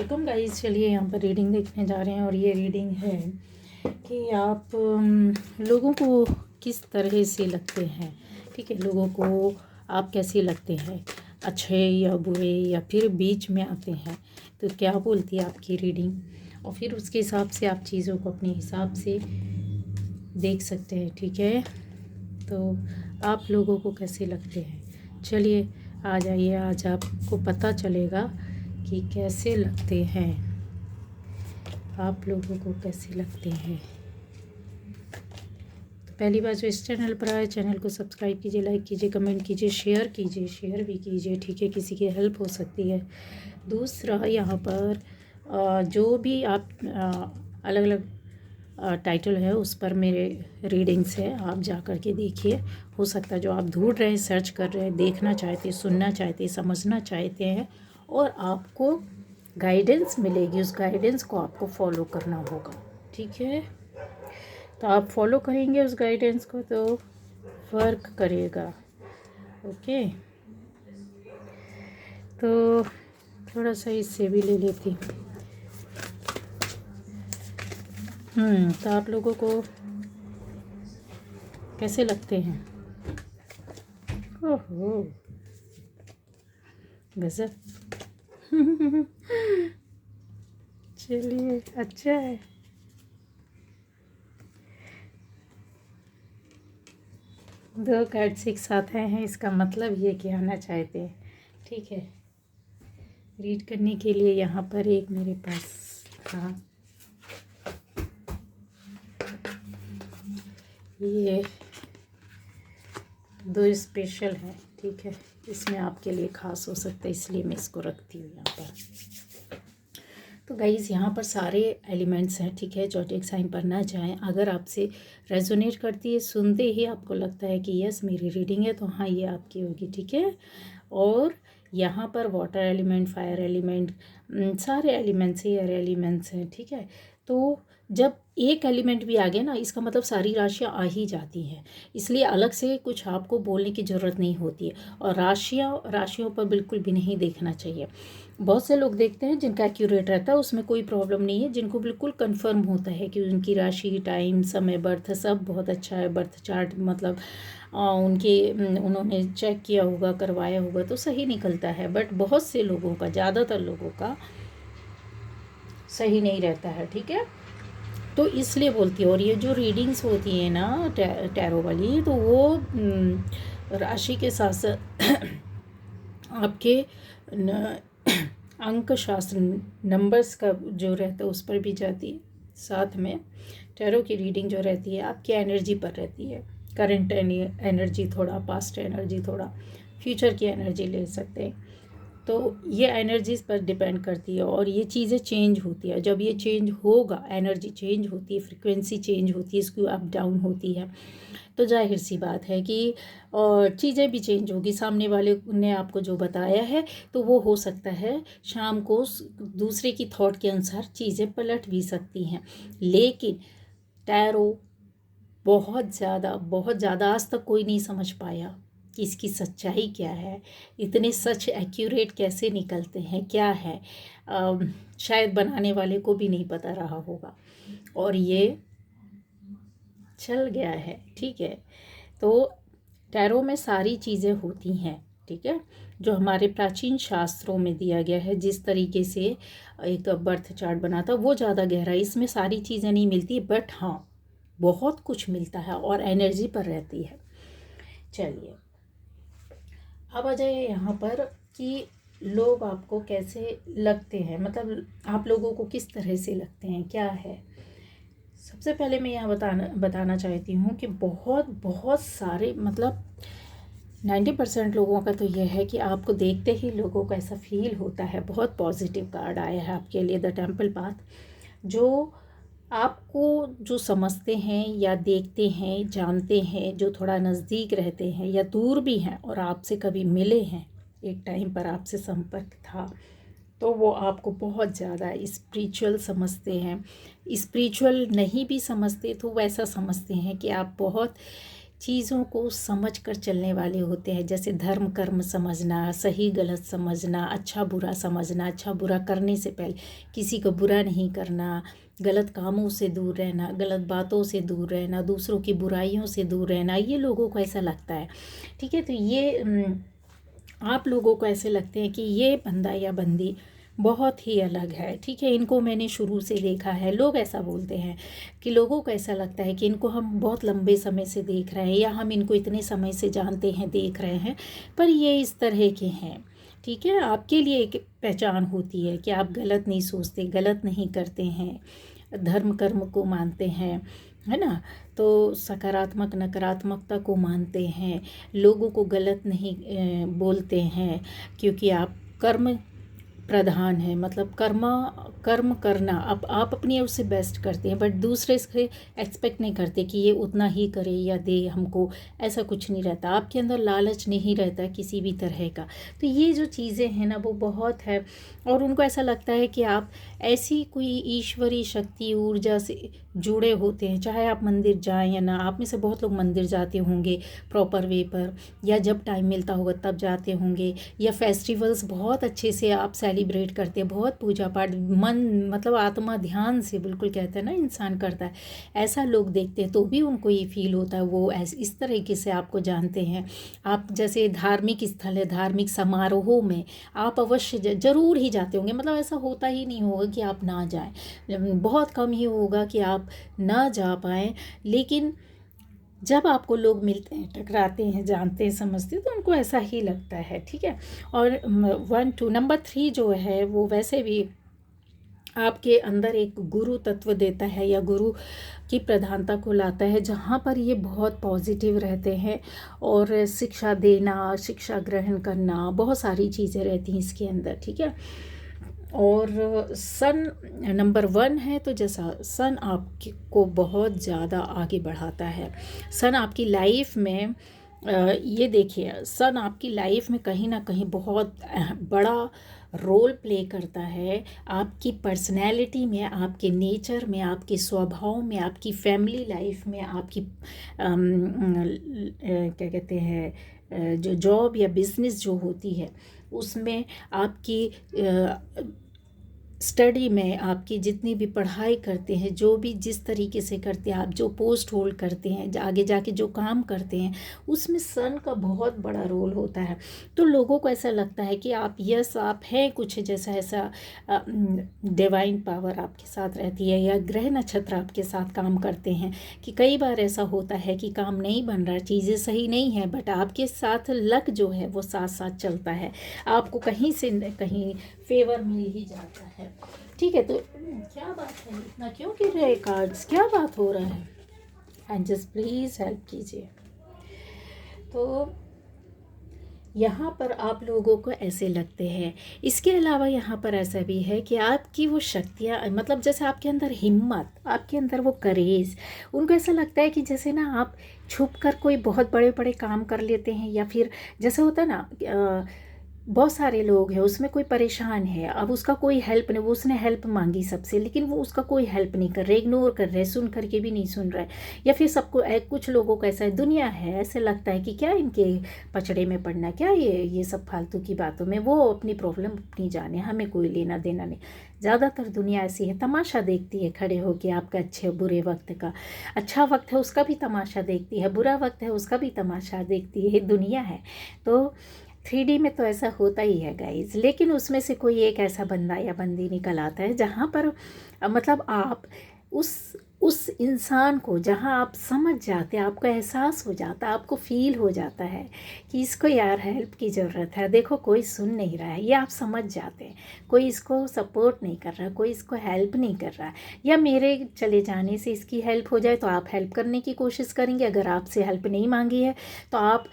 Welcome guys. चलिए यहाँ पर रीडिंग देखने जा रहे हैं और ये रीडिंग है कि आप लोगों को किस तरह से लगते हैं। ठीक है, लोगों को आप कैसे लगते हैं, अच्छे या बुरे या फिर बीच में आते हैं। तो क्या बोलती है आपकी रीडिंग, और फिर उसके हिसाब से आप चीज़ों को अपने हिसाब से देख सकते हैं। ठीक है, तो आप लोगों को कैसे लगते हैं, चलिए आ जाइए, आज आपको पता चलेगा कि कैसे लगते हैं, आप लोगों को कैसे लगते हैं। तो पहली बार जो इस चैनल पर आए, चैनल को सब्सक्राइब कीजिए, लाइक कीजिए, कमेंट कीजिए, शेयर भी कीजिए। ठीक है, किसी की हेल्प हो सकती है। दूसरा, यहाँ पर जो भी आप अलग अलग टाइटल है उस पर मेरे रीडिंग्स है, आप जा कर के देखिए। हो सकता है जो आप ढूंढ रहे हैं, सर्च कर रहे हैं, देखना चाहते हैं, सुनना चाहते हैं, समझना चाहते हैं, और आपको गाइडेंस मिलेगी, उस गाइडेंस को आपको फॉलो करना होगा। ठीक है, तो आप फॉलो करेंगे उस गाइडेंस को तो वर्क करेगा। ओके, तो थोड़ा सा इससे भी ले लेती। तो आप लोगों को कैसे लगते हैं। ओहो, गजब। चलिए, अच्छा है। दो कार्ड्स एक साथ आए हैं, इसका मतलब ये कि आना चाहते हैं। ठीक है, रीड करने के लिए यहाँ पर एक मेरे पास था, ये दो स्पेशल है। ठीक है, इसमें आपके लिए ख़ास हो सकता है, इसलिए मैं इसको रखती हूँ यहाँ पर। तो गाइज़, यहाँ पर सारे एलिमेंट्स हैं। ठीक है, ज़ोडिएक साइन पर ना जाएं। अगर आपसे रेजोनेट करती है, सुनते ही आपको लगता है कि यस मेरी रीडिंग है, तो हाँ ये आपकी होगी। ठीक है, और यहाँ पर वाटर एलिमेंट, फायर एलिमेंट, सारे एलिमेंट्स, एयर एलिमेंट्स हैं। ठीक है, तो जब एक एलिमेंट भी आ गया ना, इसका मतलब सारी राशियाँ आ ही जाती हैं, इसलिए अलग से कुछ आपको बोलने की ज़रूरत नहीं होती है। और राशियों पर बिल्कुल भी नहीं देखना चाहिए। बहुत से लोग देखते हैं जिनका एक्यूरेट रहता है, उसमें कोई प्रॉब्लम नहीं है। जिनको बिल्कुल कंफर्म होता है कि उनकी राशि, टाइम, समय, बर्थ सब बहुत अच्छा है, बर्थ चार्ट मतलब उन्होंने चेक किया होगा, करवाया होगा, तो सही निकलता है। बट बहुत से लोगों का, ज़्यादातर लोगों का सही नहीं रहता है। ठीक है, तो इसलिए बोलती है। और ये जो रीडिंग्स होती हैं ना टैरो वाली, तो वो राशि के साथ साथ आपके अंक शास्त्र, नंबर्स का जो रहता है उस पर भी जाती है। साथ में टैरो की रीडिंग जो रहती है आपकी एनर्जी पर रहती है। करंट एनर्जी थोड़ा, पास्ट एनर्जी थोड़ा, फ्यूचर की एनर्जी ले सकते हैं। तो ये एनर्जीज़ पर डिपेंड करती है, और ये चीज़ें चेंज होती है। जब ये चेंज होगा, एनर्जी चेंज होती है, फ्रिक्वेंसी चेंज होती है, इसकी अप डाउन होती है, तो जाहिर सी बात है कि चीज़ें भी चेंज होगी। सामने वाले ने आपको जो बताया है, तो वो हो सकता है शाम को दूसरे की थॉट के अनुसार चीज़ें पलट भी सकती हैं। लेकिन टैरो बहुत ज़्यादा आज तक कोई नहीं समझ पाया कि इसकी सच्चाई क्या है, इतने सच एक्यूरेट कैसे निकलते हैं, क्या है। शायद बनाने वाले को भी नहीं पता रहा होगा, और ये चल गया है। ठीक है, तो टैरो में सारी चीज़ें होती हैं। ठीक है, जो हमारे प्राचीन शास्त्रों में दिया गया है, जिस तरीके से एक बर्थ चार्ट बना था, वो ज़्यादा गहरा है। इसमें सारी चीज़ें नहीं मिलती, बट हाँ बहुत कुछ मिलता है, और एनर्जी पर रहती है। चलिए, अब आ जाइए यहाँ पर कि लोग आपको कैसे लगते हैं, मतलब आप लोगों को किस तरह से लगते हैं, क्या है। सबसे पहले मैं यहाँ बताना चाहती हूँ कि बहुत बहुत सारे, मतलब 90% लोगों का तो यह है कि आपको देखते ही लोगों को ऐसा फील होता है। बहुत पॉजिटिव कार्ड आया है आपके लिए, द टेम्पल पाथ, जो आपको जो समझते हैं या देखते हैं, जानते हैं, जो थोड़ा नज़दीक रहते हैं या दूर भी हैं और आपसे कभी मिले हैं, एक टाइम पर आपसे संपर्क था, तो वो आपको बहुत ज़्यादा स्पिरिचुअल समझते हैं। स्पिरिचुअल नहीं भी समझते तो वैसा समझते हैं कि आप बहुत चीज़ों को समझ कर चलने वाले होते हैं। जैसे धर्म कर्म समझना, सही गलत समझना, अच्छा बुरा समझना, अच्छा बुरा करने से पहले किसी को बुरा नहीं करना, गलत कामों से दूर रहना, गलत बातों से दूर रहना, दूसरों की बुराइयों से दूर रहना, ये लोगों को ऐसा लगता है। ठीक है, तो ये आप लोगों को ऐसे लगते हैं कि ये बंदा या बंदी बहुत ही अलग है। ठीक है, इनको मैंने शुरू से देखा है। लोग ऐसा बोलते हैं कि लोगों को ऐसा लगता है कि इनको हम बहुत लंबे समय से देख रहे हैं, या हम इनको इतने समय से जानते हैं, देख रहे हैं, पर ये इस तरह के हैं। ठीक है, आपके लिए एक पहचान होती है कि आप गलत नहीं सोचते, गलत नहीं करते हैं, धर्म कर्म को मानते हैं, है ना। तो सकारात्मक नकारात्मकता को मानते हैं, लोगों को गलत नहीं बोलते हैं, क्योंकि आप कर्म प्रधान है। मतलब कर्म करना, आप अपनी ओर से बेस्ट करते हैं, बट दूसरे से एक्सपेक्ट नहीं करते कि ये उतना ही करे या दे हमको। ऐसा कुछ नहीं रहता, आपके अंदर लालच नहीं रहता किसी भी तरह का। तो ये जो चीज़ें हैं ना, वो बहुत है। और उनको ऐसा लगता है कि आप ऐसी कोई ईश्वरीय शक्ति ऊर्जा से जुड़े होते हैं, चाहे आप मंदिर जाएं या ना। आप में से बहुत लोग मंदिर जाते होंगे प्रॉपर वे पर, या जब टाइम मिलता होगा तब जाते होंगे, या फेस्टिवल्स बहुत अच्छे से आप सेलिब्रेट करते हैं, बहुत पूजा पाठ मन मतलब आत्मा ध्यान से, बिल्कुल कहते हैं ना इंसान करता है, ऐसा लोग देखते हैं तो भी उनको ये फील होता है। वो इस तरीके से आपको जानते हैं। आप जैसे धार्मिक स्थल है, धार्मिक समारोहों में आप अवश्य ज़रूर ही जाते होंगे। मतलब ऐसा होता ही नहीं होगा कि आप ना जाएं, बहुत कम ही होगा कि आप ना जा पाएँ। लेकिन जब आपको लोग मिलते हैं, टकराते हैं, जानते हैं, समझते हैं, तो उनको ऐसा ही लगता है। ठीक है, और 1 2 नंबर 3 जो है वो वैसे भी आपके अंदर एक गुरु तत्व देता है, या गुरु की प्रधानता को लाता है, जहाँ पर ये बहुत पॉजिटिव रहते हैं। और शिक्षा देना, शिक्षा ग्रहण करना, बहुत सारी चीज़ें रहती हैं इसके अंदर। ठीक है, और सन नंबर 1 है, तो जैसा सन आपको बहुत ज़्यादा आगे बढ़ाता है। सन आपकी लाइफ में ये देखिए, सन आपकी लाइफ में कहीं ना कहीं बहुत बड़ा रोल प्ले करता है। आपकी पर्सनैलिटी में, आपके नेचर में, आपके स्वभाव में, आपकी फैमिली लाइफ में, आपकी क्या कहते हैं, जो जॉब या बिजनेस जो होती है उसमें, आपकी स्टडी में, आपकी जितनी भी पढ़ाई करते हैं, जो भी जिस तरीके से करते हैं, आप जो पोस्ट होल्ड करते हैं, आगे जाके जो काम करते हैं, उसमें सन का बहुत बड़ा रोल होता है। तो लोगों को ऐसा लगता है कि आप आप हैं कुछ जैसा, ऐसा डिवाइन पावर आपके साथ रहती है, या ग्रह नक्षत्र आपके साथ काम करते हैं। कि कई बार ऐसा होता है कि काम नहीं बन रहा, चीज़ें सही नहीं है, बट आपके साथ लक जो है वो साथ साथ चलता है, आपको कहीं से कहीं फेवर मिल ही जाता है। ठीक है, तो क्या बात है, इतना क्यों गिर रहे कार्ड्स, क्या बात हो रहा है? एंड जस्ट प्लीज़ हेल्प कीजिए। तो यहाँ पर आप लोगों को ऐसे लगते हैं। इसके अलावा यहाँ पर ऐसा भी है कि आपकी वो शक्तियाँ, मतलब जैसे आपके अंदर हिम्मत, आपके अंदर वो करेज, उनको ऐसा लगता है कि जैसे ना आप छुप कर कोई बहुत बड़े बड़े काम कर लेते हैं, या फिर जैसे होता है ना, बहुत सारे लोग हैं, उसमें कोई परेशान है, अब उसका कोई हेल्प नहीं, वो उसने हेल्प मांगी सबसे, लेकिन वो उसका कोई हेल्प नहीं कर रहे, इग्नोर कर रहे, सुन करके भी नहीं सुन रहे। या फिर सबको कुछ लोगों का ऐसा है, दुनिया है, ऐसे लगता है कि क्या इनके पचड़े में पड़ना, क्या ये सब फालतू की बातों में, वो अपनी प्रॉब्लम अपनी जाने, हमें कोई लेना देना नहीं। ज़्यादातर दुनिया ऐसी है, तमाशा देखती है खड़े होके आपका अच्छे बुरे वक्त का। अच्छा वक्त है उसका भी तमाशा देखती है, बुरा वक्त है उसका भी तमाशा देखती है, दुनिया है। तो 3D में तो ऐसा होता ही है गाइज। लेकिन उसमें से कोई एक ऐसा बंदा या बंदी निकल आता है जहाँ पर मतलब आप उस इंसान को, जहाँ आप समझ जाते हैं, आपको एहसास हो जाता है, आपको फील हो जाता है कि इसको यार हेल्प की ज़रूरत है, देखो कोई सुन नहीं रहा है, ये आप समझ जाते हैं, कोई इसको सपोर्ट नहीं कर रहा, कोई इसको हेल्प नहीं कर रहा है, या मेरे चले जाने से इसकी हेल्प हो जाए, तो आप हेल्प करने की कोशिश करेंगे। अगर आपसे हेल्प नहीं मांगी है तो आप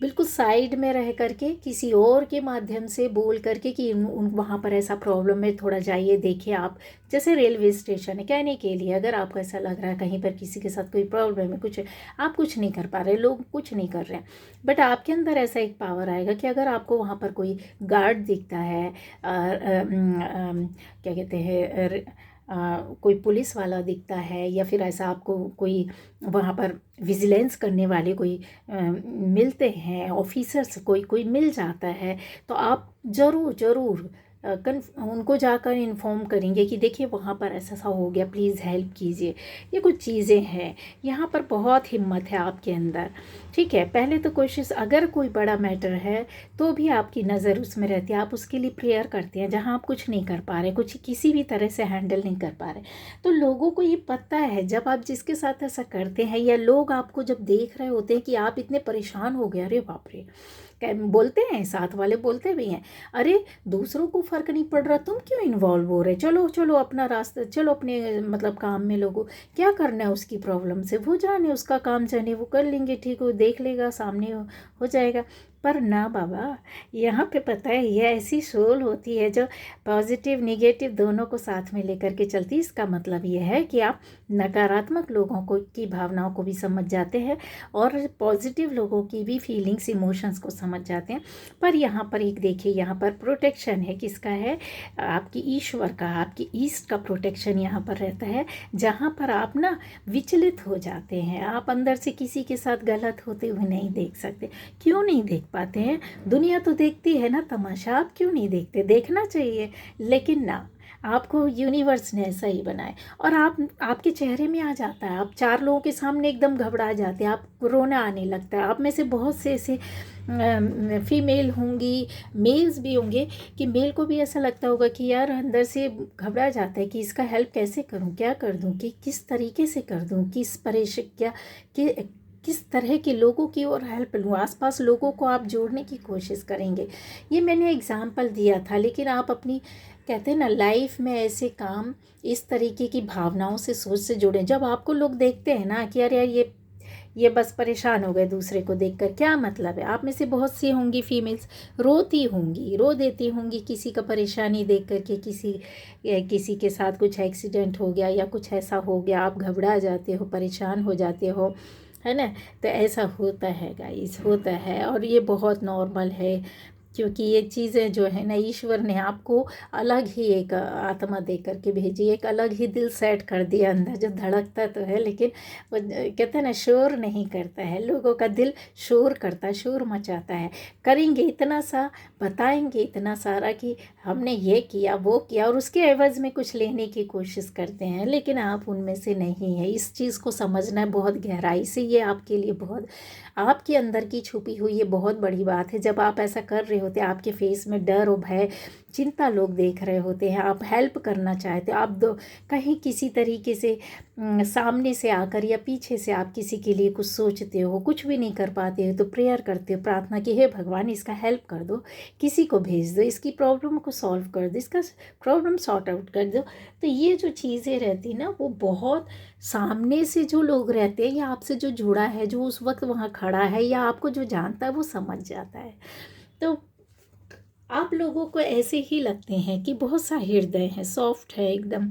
बिल्कुल साइड में रह करके किसी और के माध्यम से बोल करके कि उन वहाँ पर ऐसा प्रॉब्लम है, थोड़ा जाइए देखिए आप। जैसे रेलवे स्टेशन है, कहने के लिए, अगर आपको ऐसा लग रहा है कहीं पर किसी के साथ कोई प्रॉब्लम है, कुछ आप कुछ नहीं कर पा रहे, लोग कुछ नहीं कर रहे हैं, बट आपके अंदर ऐसा एक पावर आएगा कि अगर आपको वहाँ पर कोई गार्ड दिखता है, क्या कहते हैं, कोई पुलिस वाला दिखता है या फिर ऐसा आपको कोई वहाँ पर विजिलेंस करने वाले कोई मिलते हैं, ऑफिसर्स कोई कोई मिल जाता है, तो आप ज़रूर ज़रूर उनको जाकर इन्फॉर्म करेंगे कि देखिए वहाँ पर ऐसा सा हो गया, प्लीज़ हेल्प कीजिए। ये कुछ चीज़ें हैं, यहाँ पर बहुत हिम्मत है आपके अंदर। ठीक है, पहले तो कोशिश, अगर कोई बड़ा मैटर है तो भी आपकी नज़र उसमें रहती है, आप उसके लिए प्रेयर करते हैं। जहाँ आप कुछ नहीं कर पा रहे, कुछ किसी भी तरह से हैंडल नहीं कर पा रहे, तो लोगों को ये पता है, जब आप जिसके साथ ऐसा करते हैं या लोग आपको जब देख रहे होते हैं कि आप इतने परेशान हो गए, अरे बाप रे, बोलते हैं, साथ वाले बोलते भी हैं, अरे दूसरों को फ़र्क नहीं पड़ रहा, तुम क्यों इन्वॉल्व हो रहे, चलो चलो अपना रास्ता, चलो अपने मतलब काम में, लोगों क्या करना है उसकी प्रॉब्लम से, वो जाने, उसका काम जाने, वो कर लेंगे, ठीक हो, देख लेगा, सामने हो जाएगा। पर ना बाबा, यहाँ पे पता है ये ऐसी सोल होती है जो पॉजिटिव निगेटिव दोनों को साथ में लेकर के चलती है। इसका मतलब ये है कि आप नकारात्मक लोगों को की भावनाओं को भी समझ जाते हैं और पॉजिटिव लोगों की भी फीलिंग्स इमोशंस को समझ जाते हैं। पर यहाँ पर एक देखिए, यहाँ पर प्रोटेक्शन है, किसका है, आपकी ईश्वर का, आपकी ईस्ट का प्रोटेक्शन यहाँ पर रहता है, जहाँ पर आप ना विचलित हो जाते हैं। आप अंदर से किसी के साथ गलत होते हुए नहीं देख सकते। क्यों नहीं देख पाते हैं? दुनिया तो देखती है ना तमाशा, आप क्यों नहीं देखते? देखना चाहिए, लेकिन ना, आपको यूनिवर्स ने ऐसा ही बनाया और आपके चेहरे में आ जाता है। आप 4 लोगों के सामने एकदम घबरा जाते हैं, आपको रोना आने लगता है। आप में से बहुत से ऐसे फीमेल होंगी, मेल्स भी होंगे कि मेल को भी ऐसा लगता होगा कि यार अंदर से घबरा जाता है कि इसका हेल्प कैसे करूं, क्या कर दूं, कि किस तरीके से कर दूं, किस परेशान क्या कि किस तरह के लोगों की और हेल्प लूँ। आसपास लोगों को आप जोड़ने की कोशिश करेंगे। ये मैंने एग्जाम्पल दिया था, लेकिन आप अपनी, कहते हैं ना, लाइफ में ऐसे काम इस तरीके की भावनाओं से, सोच से जुड़ें। जब आपको लोग देखते हैं ना कि अरे यार ये बस परेशान हो गए दूसरे को देखकर, क्या मतलब है? आप में से बहुत सी होंगी फीमेल्स रोती होंगी, रो देती होंगी किसी का परेशानी देख कर के, किसी के साथ कुछ एक्सीडेंट हो गया या कुछ ऐसा हो गया, आप घबरा जाते हो, परेशान हो जाते हो, है ना। तो ऐसा होता है गाइस, होता है, और ये बहुत नॉर्मल है, क्योंकि ये चीज़ें जो है ना, ईश्वर ने आपको अलग ही एक आत्मा दे करके भेजी, एक अलग ही दिल सेट कर दिया अंदर, जो धड़कता तो है लेकिन वो कहते हैं ना, शोर नहीं करता है। लोगों का दिल शोर करता है, शोर मचाता है। करेंगे इतना सा, बताएंगे इतना सारा कि हमने ये किया वो किया, और उसके एवज में कुछ लेने की कोशिश करते हैं, लेकिन आप उनमें से नहीं है। इस चीज़ को समझना है बहुत गहराई से, ये आपके लिए बहुत, आपके अंदर की छुपी हुई ये बहुत बड़ी बात है। जब आप ऐसा कर रहे होते हैं, आपके फेस में डर और भय, चिंता लोग देख रहे होते हैं, आप हेल्प करना चाहते हो, आप कहीं किसी तरीके से सामने से आकर या पीछे से आप किसी के लिए कुछ सोचते हो, कुछ भी नहीं कर पाते हो, तो प्रेयर करते हो, प्रार्थना की, हे भगवान इसका हेल्प कर दो, किसी को भेज दो, इसकी प्रॉब्लम को सॉल्व कर दो, इसका प्रॉब्लम सॉर्ट आउट कर दो। तो ये जो चीज़ें रहती ना, वो बहुत, सामने से जो लोग रहते हैं या आपसे जो जुड़ा है, जो उस वक्त वहाँ खड़ा है या आपको जो जानता है, वो समझ जाता है। तो आप लोगों को ऐसे ही लगते हैं कि बहुत सा हृदय है, सॉफ्ट है एकदम,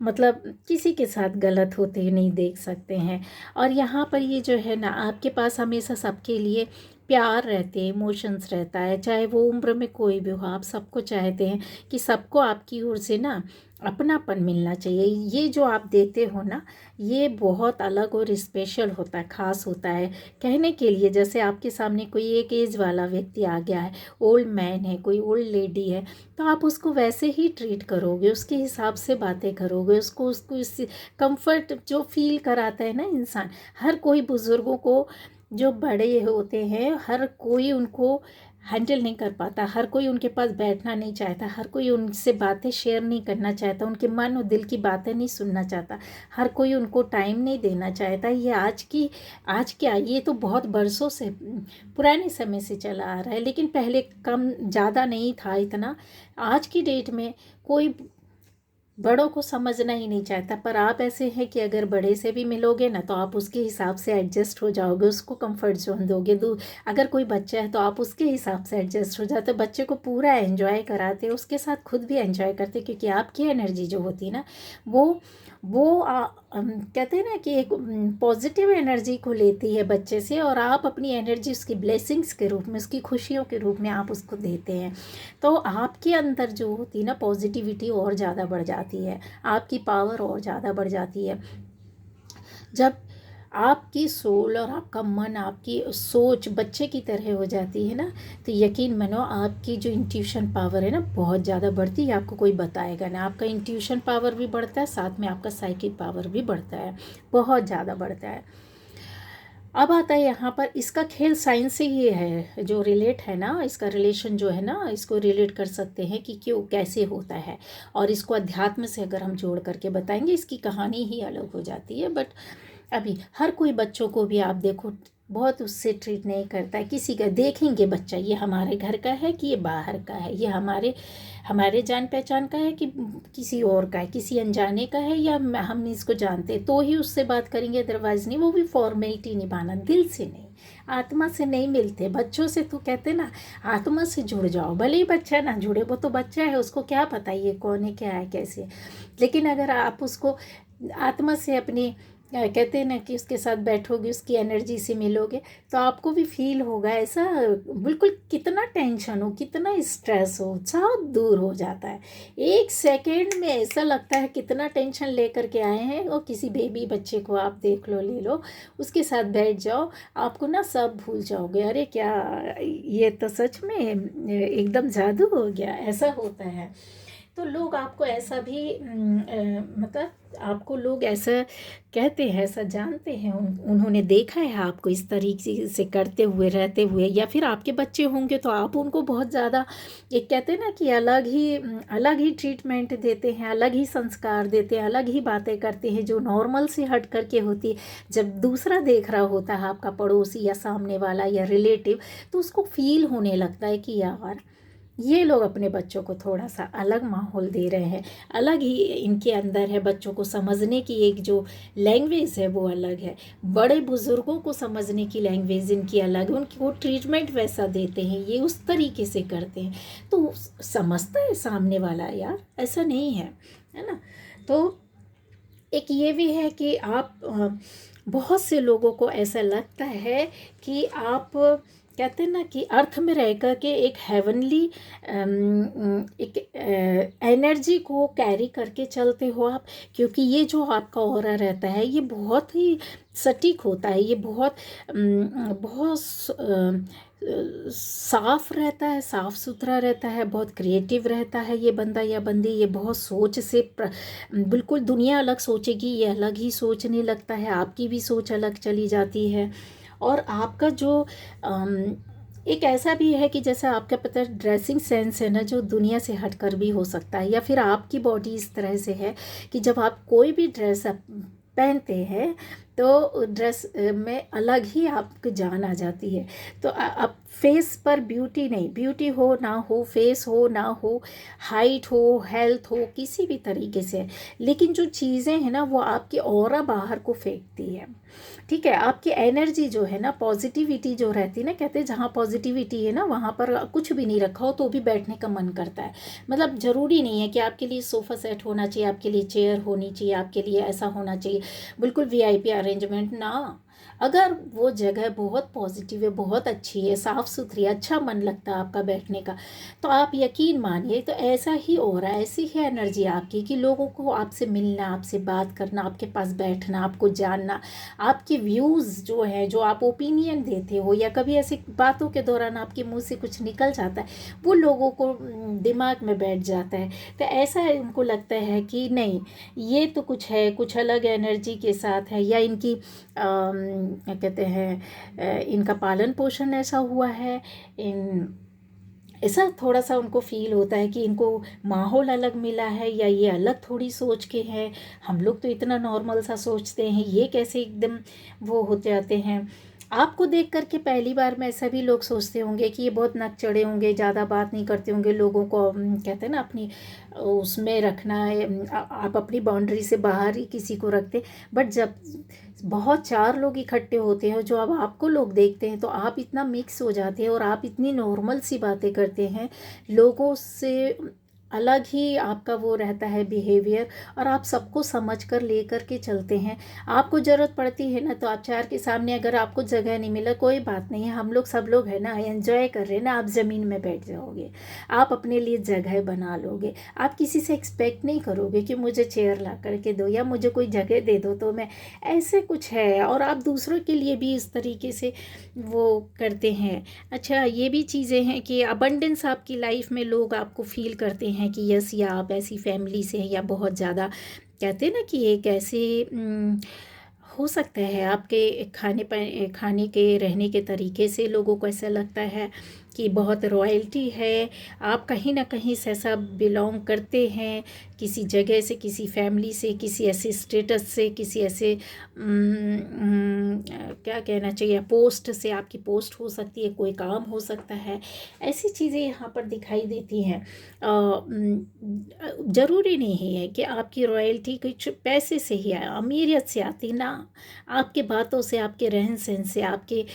मतलब किसी के साथ गलत होते ही नहीं देख सकते हैं। और यहाँ पर ये जो है ना, आपके पास हमेशा सबके लिए प्यार रहते हैं, इमोशंस रहता है, चाहे वो उम्र में कोई भी हो, आप सबको चाहते हैं कि सबको आपकी ओर से ना अपनापन मिलना चाहिए। ये जो आप देते हो ना, ये बहुत अलग और स्पेशल होता है, ख़ास होता है। कहने के लिए, जैसे आपके सामने कोई एक एज वाला व्यक्ति आ गया है, ओल्ड मैन है, कोई ओल्ड लेडी है, तो आप उसको वैसे ही ट्रीट करोगे, उसके हिसाब से बातें करोगे, उसको इस कंफर्ट जो फील कराता है ना इंसान। हर कोई बुज़ुर्गों को, जो बड़े होते हैं, हर कोई उनको हैंडल नहीं कर पाता, हर कोई उनके पास बैठना नहीं चाहता, हर कोई उनसे बातें शेयर नहीं करना चाहता, उनके मन और दिल की बातें नहीं सुनना चाहता, हर कोई उनको टाइम नहीं देना चाहता। ये आज क्या, ये तो बहुत बरसों से, पुराने समय से चला आ रहा है, लेकिन पहले कम ज़्यादा नहीं था इतना। आज की डेट में कोई बड़ों को समझना ही नहीं चाहता। पर आप ऐसे हैं कि अगर बड़े से भी मिलोगे ना, तो आप उसके हिसाब से एडजस्ट हो जाओगे, उसको कंफर्ट जोन दोगे। अगर कोई बच्चा है तो आप उसके हिसाब से एडजस्ट हो जाते, बच्चे को पूरा एंजॉय कराते, उसके साथ खुद भी एंजॉय करते, क्योंकि आपकी एनर्जी जो होती है ना, वो कहते हैं ना कि एक पॉजिटिव एनर्जी को लेती है बच्चे से, और आप अपनी एनर्जी उसकी ब्लेसिंग्स के रूप में, उसकी खुशियों के रूप में आप उसको देते हैं। तो आपके अंदर जो होती है ना पॉजिटिविटी, और ज़्यादा बढ़ जाती जाती है, आपकी पावर और ज़्यादा बढ़ जाती है। जब आपकी सोल और आपका मन, आपकी सोच बच्चे की तरह हो जाती है ना, तो यकीन मानो आपकी जो इंट्यूशन पावर है ना बहुत ज़्यादा बढ़ती है। आपको कोई बताएगा ना, आपका इंट्यूशन पावर भी बढ़ता है, साथ में आपका साइकिक पावर भी बढ़ता है, बहुत ज़्यादा बढ़ता है। अब आता है यहाँ पर, इसका खेल साइंस से ही है जो रिलेट है ना, इसका रिलेशन जो है ना, इसको रिलेट कर सकते हैं कि क्यों कैसे होता है। और इसको अध्यात्म से अगर हम जोड़ करके बताएंगे, इसकी कहानी ही अलग हो जाती है। बट अभी हर कोई बच्चों को भी आप देखो बहुत उससे ट्रीट नहीं करता है। किसी का देखेंगे बच्चा, ये हमारे घर का है कि ये बाहर का है, ये हमारे हमारे जान पहचान का है कि किसी और का है, किसी अनजाने का है, या हम इसको जानते तो ही उससे बात करेंगे, अदरवाइज नहीं। वो भी फॉर्मेलिटी निभाना, दिल से नहीं, आत्मा से नहीं मिलते। बच्चों से तो कहते ना आत्मा से जुड़ जाओ, भले ही बच्चा ना जुड़े, वो तो बच्चा है, उसको क्या पता ये कौन है, क्या है, कैसे। लेकिन अगर आप उसको आत्मा से अपनी कहते हैं ना कि उसके साथ बैठोगे, उसकी एनर्जी से मिलोगे, तो आपको भी फील होगा ऐसा, बिल्कुल कितना टेंशन हो, कितना स्ट्रेस हो, सब दूर हो जाता है। 1 सेकेंड में ऐसा लगता है कितना टेंशन लेकर के आए हैं। और किसी बेबी बच्चे को आप देख लो, ले लो, उसके साथ बैठ जाओ, आपको ना सब भूल जाओगे। अरे क्या, ये तो सच में एकदम जादू हो गया, ऐसा होता है। तो लोग आपको ऐसा भी मतलब आपको लोग ऐसा कहते हैं, ऐसा जानते हैं, उन्होंने देखा है आपको इस तरीके से करते हुए, रहते हुए। या फिर आपके बच्चे होंगे तो आप उनको बहुत ज़्यादा, एक कहते हैं ना कि अलग ही ट्रीटमेंट देते हैं, अलग ही संस्कार देते हैं, अलग ही बातें करते हैं जो नॉर्मल से हट करके होती है। जब दूसरा देख रहा होता है, आपका पड़ोसी या सामने वाला या रिलेटिव, तो उसको फील होने लगता है कि यार ये लोग अपने बच्चों को थोड़ा सा अलग माहौल दे रहे हैं, अलग ही इनके अंदर है। बच्चों को समझने की एक जो लैंग्वेज है वो अलग है, बड़े बुज़ुर्गों को समझने की लैंग्वेज इनकी अलग है, उनको ट्रीटमेंट वैसा देते हैं, ये उस तरीके से करते हैं। तो समझता है सामने वाला यार, ऐसा नहीं है ना। तो एक ये भी है कि आप बहुत से लोगों को ऐसा लगता है कि आप कहते हैं ना कि अर्थ में रह कर के एक हेवनली एक एनर्जी को कैरी करके चलते हो आप, क्योंकि ये जो आपका ऑरा रहता है ये बहुत ही सटीक होता है, ये बहुत साफ रहता है, साफ सुथरा रहता है, बहुत क्रिएटिव रहता है ये बंदा या बंदी। ये बहुत सोच से बिल्कुल दुनिया अलग सोचेगी, ये अलग ही सोचने लगता है, आपकी भी सोच अलग चली जाती है। और आपका जो एक ऐसा भी है कि जैसे आपका पता ड्रेसिंग सेंस है ना, जो दुनिया से हटकर भी हो सकता है। या फिर आपकी बॉडी इस तरह से है कि जब आप कोई भी ड्रेस पहनते हैं तो ड्रेस में अलग ही आपकी जान आ जाती है। तो अब फेस पर ब्यूटी नहीं, ब्यूटी हो ना हो, फेस हो ना हो, हाइट हो, हेल्थ हो, किसी भी तरीके से, लेकिन जो चीज़ें हैं ना वो आपकी ऑरा बाहर को फेंकती है। ठीक है, आपकी एनर्जी जो है ना, पॉजिटिविटी जो रहती है ना, कहते हैं जहाँ पॉजिटिविटी है ना वहाँ पर कुछ भी नहीं रखा हो तो भी बैठने का मन करता है। मतलब ज़रूरी नहीं है कि आपके लिए सोफ़ा सेट होना चाहिए, आपके लिए चेयर होनी चाहिए, आपके लिए ऐसा होना चाहिए बिल्कुल वीआईपी अरेंजमेंट ना। अगर वो जगह बहुत पॉजिटिव है, बहुत अच्छी है, साफ़ सुथरी, अच्छा मन लगता है आपका बैठने का, तो आप यकीन मानिए तो ऐसा ही हो रहा है, ऐसी ही एनर्जी आपकी कि लोगों को आपसे मिलना, आपसे बात करना, आपके पास बैठना, आपको जानना, आपके व्यूज़ जो हैं, जो आप ओपिनियन देते हो या कभी ऐसी बातों के दौरान आपके मुंह से कुछ निकल जाता है, वो लोगों को दिमाग में बैठ जाता है। तो ऐसा उनको लगता है कि नहीं, ये तो कुछ है, कुछ अलग एनर्जी के साथ है, या इनकी क्या कहते हैं, इनका पालन पोषण ऐसा हुआ है, इन ऐसा थोड़ा सा उनको फील होता है कि इनको माहौल अलग मिला है, या ये अलग थोड़ी सोच के हैं। हम लोग तो इतना नॉर्मल सा सोचते हैं, ये कैसे एकदम वो हो जाते हैं। आपको देख करके पहली बार में सभी लोग सोचते होंगे कि ये बहुत नक चढ़े होंगे, ज़्यादा बात नहीं करते होंगे, लोगों को कहते हैं ना अपनी उसमें रखना है, आप अपनी बाउंड्री से बाहर ही किसी को रखते। बट जब बहुत 4 लोग इकट्ठे होते हैं, जो अब आपको लोग देखते हैं, तो आप इतना मिक्स हो जाते हैं और आप इतनी नॉर्मल सी बातें करते हैं लोगों से, अलग ही आपका वो रहता है बिहेवियर, और आप सबको समझ कर ले कर के चलते हैं। आपको ज़रूरत पड़ती है ना, तो आप चार के सामने अगर आपको जगह नहीं मिला, कोई बात नहीं है, हम लोग सब लोग है ना, एंजॉय कर रहे हैं ना, आप ज़मीन में बैठ जाओगे, आप अपने लिए जगह बना लोगे। आप किसी से एक्सपेक्ट नहीं करोगे कि मुझे चेयर ला करके दो या मुझे कोई जगह दे दो तो मैं, ऐसे कुछ है। और आप दूसरों के लिए भी इस तरीके से वो करते हैं। अच्छा, ये भी चीज़ें हैं कि अबंडेंस आपकी लाइफ में लोग आपको फील करते हैं कि यस, या आप ऐसी फैमिली से हैं, या बहुत ज़्यादा कहते हैं ना कि एक ऐसे हो सकता है आपके खाने के रहने के तरीके से लोगों को ऐसा लगता है कि बहुत रॉयल्टी है, आप कहीं ना कहीं से ऐसा बिलोंग करते हैं, किसी जगह से, किसी फैमिली से, किसी ऐसे स्टेटस से, किसी ऐसे क्या कहना चाहिए, पोस्ट से, आपकी पोस्ट हो सकती है, कोई काम हो सकता है, ऐसी चीज़ें यहाँ पर दिखाई देती हैं। ज़रूरी नहीं है कि आपकी रॉयल्टी कुछ पैसे से ही आए, अमीरियत से आती ना, आपके बातों से, आपके रहन सहन से, आपके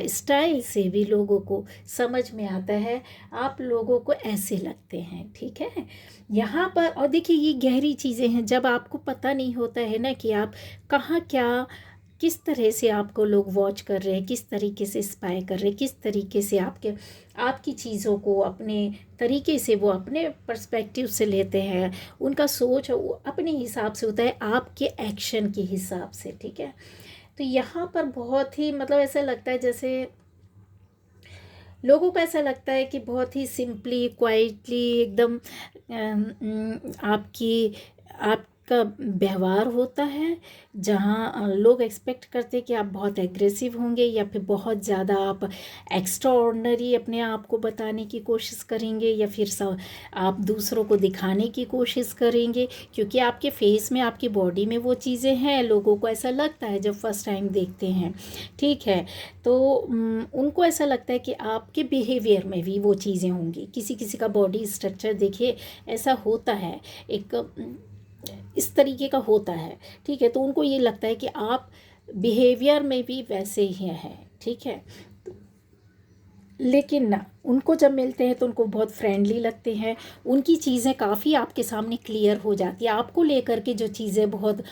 स्टाइल से भी लोगों को समझ में आता है, आप लोगों को ऐसे लगते हैं। ठीक है, यहाँ पर और देखिए ये गहरी चीज़ें हैं, जब आपको पता नहीं होता है ना कि आप कहाँ क्या, किस तरह से आपको लोग वॉच कर रहे हैं, किस तरीके से स्पाई कर रहे हैं, किस तरीके से आपकी चीज़ों को अपने तरीके से वो अपने पर्सपेक्टिव से लेते हैं, उनका सोच वो अपने हिसाब से होता है, आपके एक्शन के हिसाब से। ठीक है, तो यहाँ पर बहुत ही मतलब ऐसा लगता है जैसे लोगों को ऐसा लगता है कि बहुत ही सिंपली क्वाइटली एकदम आपका व्यवहार होता है, जहाँ लोग एक्सपेक्ट करते हैं कि आप बहुत एग्रेसिव होंगे, या फिर बहुत ज़्यादा आप एक्स्ट्रा ऑर्डिनरी अपने आप को बताने की कोशिश करेंगे, या फिर आप दूसरों को दिखाने की कोशिश करेंगे, क्योंकि आपके फेस में, आपकी बॉडी में वो चीज़ें हैं, लोगों को ऐसा लगता है जब फर्स्ट टाइम देखते हैं। ठीक है, तो उनको ऐसा लगता है कि आपके बिहेवियर में भी वो चीज़ें होंगी। किसी किसी का बॉडी स्ट्रक्चर देखिए ऐसा होता है, एक इस तरीके का होता है। ठीक है, तो उनको ये लगता है कि आप बिहेवियर में भी वैसे ही हैं। ठीक है, लेकिन ना, उनको जब मिलते हैं तो उनको बहुत फ्रेंडली लगते हैं, उनकी चीज़ें काफ़ी आपके सामने क्लियर हो जाती है, आपको लेकर के जो चीज़ें बहुत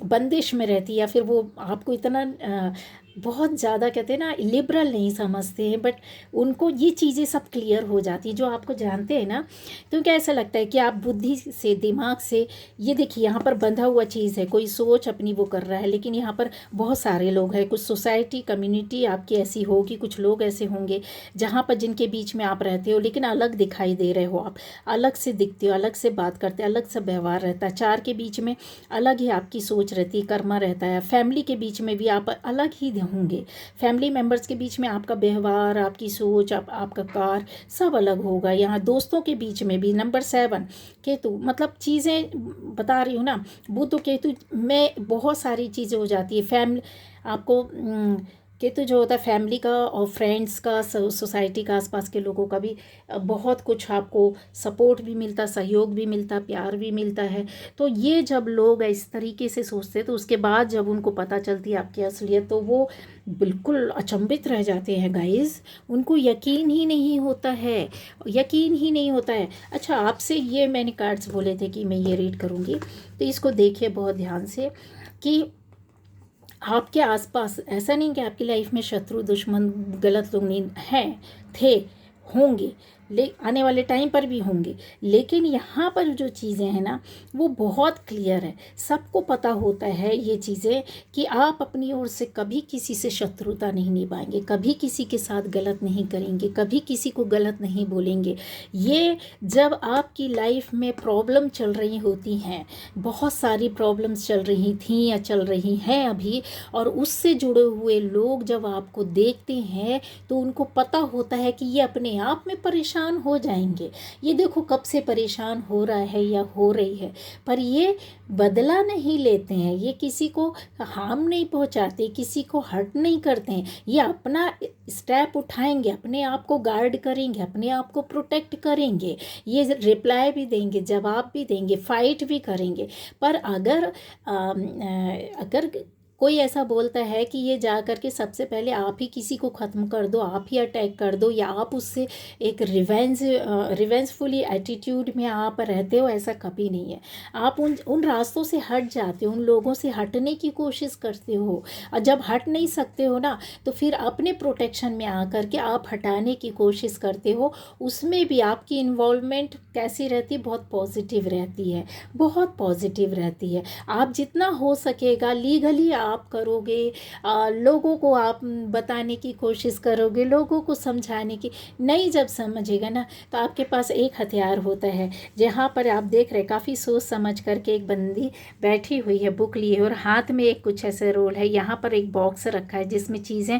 बंदिश में रहती है, या फिर वो आपको इतना बहुत ज़्यादा कहते हैं ना लिबरल नहीं समझते हैं, बट उनको ये चीज़ें सब क्लियर हो जाती है जो आपको जानते हैं ना। तो क्या ऐसा लगता है कि आप बुद्धि से, दिमाग से, ये देखिए यहाँ पर बंधा हुआ चीज़ है, कोई सोच अपनी वो कर रहा है, लेकिन यहाँ पर बहुत सारे लोग हैं, कुछ सोसाइटी कम्युनिटी आपकी ऐसी होगी, कुछ लोग ऐसे होंगे जहाँ पर जिनके बीच में आप रहते हो, लेकिन अलग दिखाई दे रहे हो, आप अलग से दिखते हो, अलग से बात करते हो, अलग से व्यवहार रहता है, चार के बीच में अलग ही आपकी सोच रहती है, कर्मा रहता है, फैमिली के बीच में भी आप अलग ही होंगे, फैमिली मेंबर्स के बीच में आपका व्यवहार, आपकी सोच, आपका कार सब अलग होगा। यहाँ दोस्तों के बीच में भी नंबर 7 केतु, मतलब चीज़ें बता रही हूँ ना, बुध केतु में बहुत सारी चीज़ें हो जाती है। फैमिली आपको केतु जो होता है फैमिली का और फ्रेंड्स का, सोसाइटी का, आसपास के लोगों का भी बहुत कुछ आपको सपोर्ट भी मिलता, सहयोग भी मिलता, प्यार भी मिलता है। तो ये जब लोग इस तरीके से सोचते हैं, तो उसके बाद जब उनको पता चलती है आपकी असलियत, तो वो बिल्कुल अचंभित रह जाते हैं गाइस, उनको यकीन ही नहीं होता है, यकीन ही नहीं होता है। अच्छा, आपसे ये मैंने कार्ड्स बोले थे कि मैं ये रीड करूँगी, तो इसको देखिए बहुत ध्यान से कि आपके आसपास ऐसा नहीं कि आपकी लाइफ में शत्रु, दुश्मन, गलत लोग नहीं हैं, थे, होंगे, आने वाले टाइम पर भी होंगे, लेकिन यहाँ पर जो चीज़ें हैं ना वो बहुत क्लियर है, सबको पता होता है ये चीज़ें कि आप अपनी ओर से कभी किसी से शत्रुता नहीं निभाएंगे, कभी किसी के साथ गलत नहीं करेंगे, कभी किसी को गलत नहीं बोलेंगे। ये जब आपकी लाइफ में प्रॉब्लम चल रही होती हैं, बहुत सारी प्रॉब्लम्स चल रही थी या चल रही हैं अभी, और उससे जुड़े हुए लोग जब आपको देखते हैं तो उनको पता होता है कि ये अपने आप में परेशान हो जाएंगे। ये देखो कब से परेशान हो रहा है या हो रही है, पर ये बदला नहीं लेते हैं, ये किसी को हार्म नहीं पहुंचाते, किसी को हर्ट नहीं करते हैं, ये अपना स्टेप उठाएंगे, अपने आप को गार्ड करेंगे, अपने आप को प्रोटेक्ट करेंगे, ये रिप्लाई भी देंगे, जवाब भी देंगे, फाइट भी करेंगे। पर अगर कोई ऐसा बोलता है कि ये जा कर के सबसे पहले आप ही किसी को ख़त्म कर दो, आप ही अटैक कर दो, या आप उससे एक रिवेंजफुली एटीट्यूड में आप रहते हो, ऐसा कभी नहीं है। आप उन उन रास्तों से हट जाते हो, उन लोगों से हटने की कोशिश करते हो, और जब हट नहीं सकते हो ना, तो फिर अपने प्रोटेक्शन में आकर के आप हटाने की कोशिश करते हो। उसमें भी आपकी इन्वॉल्वमेंट कैसी रहती है? बहुत पॉजिटिव रहती है, बहुत पॉजिटिव रहती है। आप जितना हो सकेगा लीगली आप करोगे, लोगों को आप बताने की कोशिश करोगे, लोगों को समझाने की। नहीं जब समझेगा ना, तो आपके पास एक हथियार होता है। जहाँ पर आप देख रहे काफ़ी सोच समझ करके एक बंदी बैठी हुई है, बुक लिए, और हाथ में एक कुछ ऐसे रोल है। यहाँ पर एक बॉक्स रखा है जिसमें चीज़ें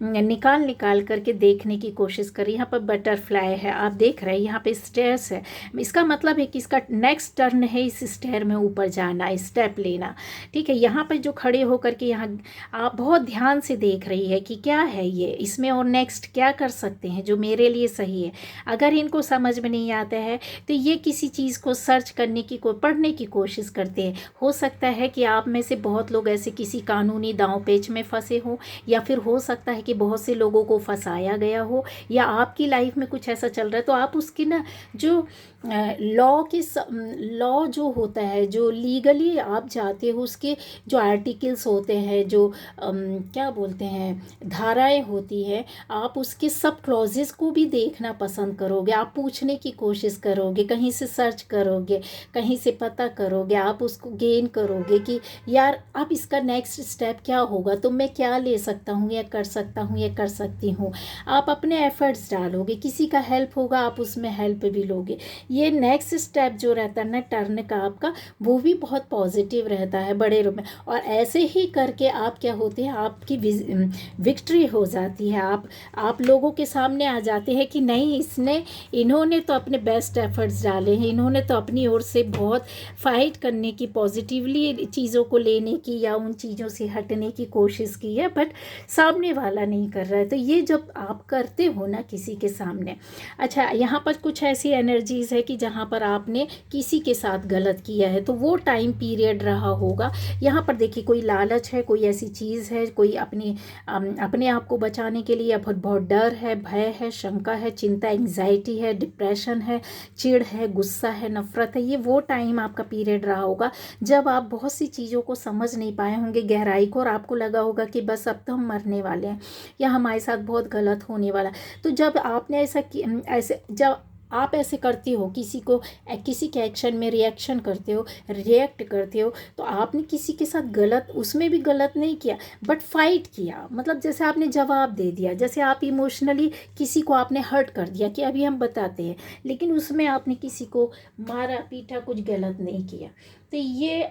निकाल निकाल करके देखने की कोशिश करी। यहाँ पर बटरफ्लाई है, आप देख रहे हैं, यहाँ पे स्टेयर्स है। इसका मतलब है कि इसका नेक्स्ट टर्न है इस स्टेयर में ऊपर जाना, स्टेप लेना। ठीक है, यहाँ पर जो खड़े होकर के यहाँ आप बहुत ध्यान से देख रही है कि क्या है ये, इसमें और नेक्स्ट क्या कर सकते हैं जो मेरे लिए सही है। अगर इनको समझ में नहीं आता है तो ये किसी चीज़ को सर्च करने की पढ़ने की कोशिश करते हैं। हो सकता है कि आप में से बहुत लोग ऐसे किसी कानूनी दांव पेच में फंसे हो, या फिर हो सकता है कि बहुत से लोगों को फंसाया गया हो, या आपकी लाइफ में कुछ ऐसा चल रहा है, तो आप उसकी ना जो लॉ जो होता है, जो लीगली आप जाते हो, उसके जो आर्टिकल्स होते हैं, जो क्या बोलते हैं, धाराएं होती है, आप उसके सब क्लॉजेस को भी देखना पसंद करोगे। आप पूछने की कोशिश करोगे, कहीं से सर्च करोगे, कहीं से पता करोगे, आप उसको गेन करोगे कि यार अब इसका नेक्स्ट स्टेप क्या होगा, तो मैं क्या ले सकता हूँ, या कर सकता हूँ, या कर सकती हूँ। आप अपने एफर्ट्स डालोगे, किसी का हेल्प होगा आप उसमें हेल्प भी लोगे। ये नेक्स्ट स्टेप जो रहता है ना टर्न का आपका, वो भी बहुत पॉजिटिव रहता है बड़े रूप में। और ऐसे ही करके आप क्या होते हैं, आपकी विक्ट्री हो जाती है। आप लोगों के सामने आ जाते हैं कि नहीं, इन्होंने तो अपने बेस्ट एफर्ट्स डाले हैं, इन्होंने तो अपनी ओर से बहुत फाइट करने की, पॉजिटिवली चीज़ों को लेने की या उन चीज़ों से हटने की कोशिश की है, बट सामने वाला नहीं कर रहा है। तो ये जब आप करते हो ना किसी के सामने, अच्छा यहाँ पर कुछ ऐसी एनर्जीज़ है कि जहाँ पर आपने किसी के साथ गलत किया है, तो वो टाइम पीरियड रहा होगा। यहाँ पर देखिए कोई लालच है, कोई ऐसी चीज़ है, कोई अपने आप को बचाने के लिए बहुत डर है, भय है, शंका है, चिंता, एंग्जाइटी है, डिप्रेशन है, चिढ़ है, गुस्सा है, नफरत है। ये वो टाइम आपका पीरियड रहा होगा जब आप बहुत सी चीज़ों को समझ नहीं पाए होंगे, गहराई को, और आपको लगा होगा कि बस अब तो हम मरने वाले हैं, या हमारे साथ बहुत गलत होने वाला। तो जब आपने ऐसे जब आप ऐसे करते हो, किसी के एक्शन में रिएक्शन करते हो, रिएक्ट करते हो, तो आपने किसी के साथ गलत, उसमें भी गलत नहीं किया, बट फाइट किया। मतलब जैसे आपने जवाब दे दिया, जैसे आप इमोशनली किसी को आपने हर्ट कर दिया, कि अभी हम बताते हैं, लेकिन उसमें आपने किसी को मारा पीटा, कुछ गलत नहीं किया। तो ये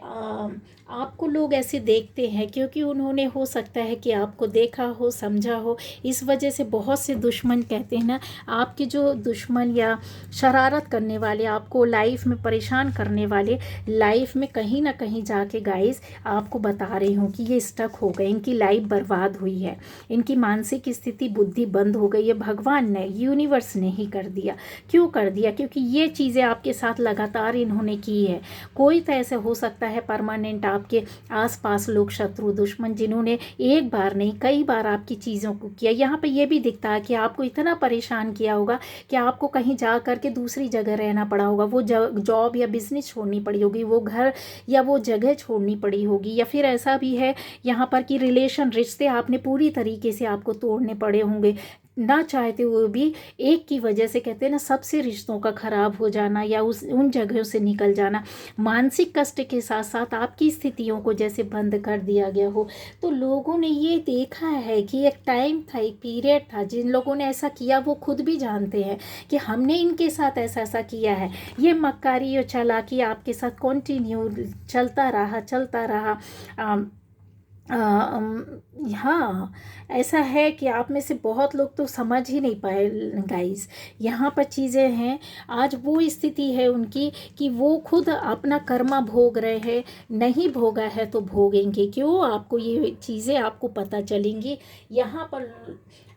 आपको लोग ऐसे देखते हैं क्योंकि उन्होंने हो सकता है कि आपको देखा हो, समझा हो। इस वजह से बहुत से दुश्मन कहते हैं ना, आपके जो दुश्मन या शरारत करने वाले, आपको लाइफ में परेशान करने वाले, लाइफ में कहीं ना कहीं जाके गाइस आपको बता रही हूँ कि ये स्टक हो गए, इनकी लाइफ बर्बाद हुई है, इनकी मानसिक स्थिति, बुद्धि बंद हो गई है। भगवान ने, यूनिवर्स ने ही कर दिया। क्यों कर दिया? क्योंकि ये चीज़ें आपके साथ लगातार इन्होंने की है। कोई तो ऐसे हो सकता है परमानेंट आपके आसपास लोग, शत्रु, दुश्मन, जिन्होंने एक बार नहीं कई बार आपकी चीज़ों को किया। यहाँ पे ये भी दिखता है कि आपको इतना परेशान किया होगा कि आपको कहीं जा करके दूसरी जगह रहना पड़ा होगा, वो जॉब या बिजनेस छोड़नी पड़ी होगी, वो घर या वो जगह छोड़नी पड़ी होगी, या फिर ऐसा भी है यहाँ पर कि रिश्ते आपने पूरी तरीके से आपको तोड़ने पड़े होंगे, ना चाहते हुए भी। एक की वजह से कहते हैं ना, सबसे रिश्तों का खराब हो जाना या उन जगहों से निकल जाना, मानसिक कष्ट के साथ साथ आपकी स्थितियों को जैसे बंद कर दिया गया हो। तो लोगों ने ये देखा है कि एक टाइम था, एक पीरियड था, जिन लोगों ने ऐसा किया वो खुद भी जानते हैं कि हमने इनके साथ ऐसा ऐसा किया है। ये मक्कारी और चालाकी आपके साथ कंटिन्यू चलता रहा। हाँ, ऐसा है कि आप में से बहुत लोग तो समझ ही नहीं पाए गाइस। यहाँ पर चीज़ें हैं, आज वो स्थिति है उनकी कि वो खुद अपना कर्मा भोग रहे हैं। नहीं भोगा है तो भोगेंगे क्यों? आपको ये चीज़ें आपको पता चलेंगी। यहाँ पर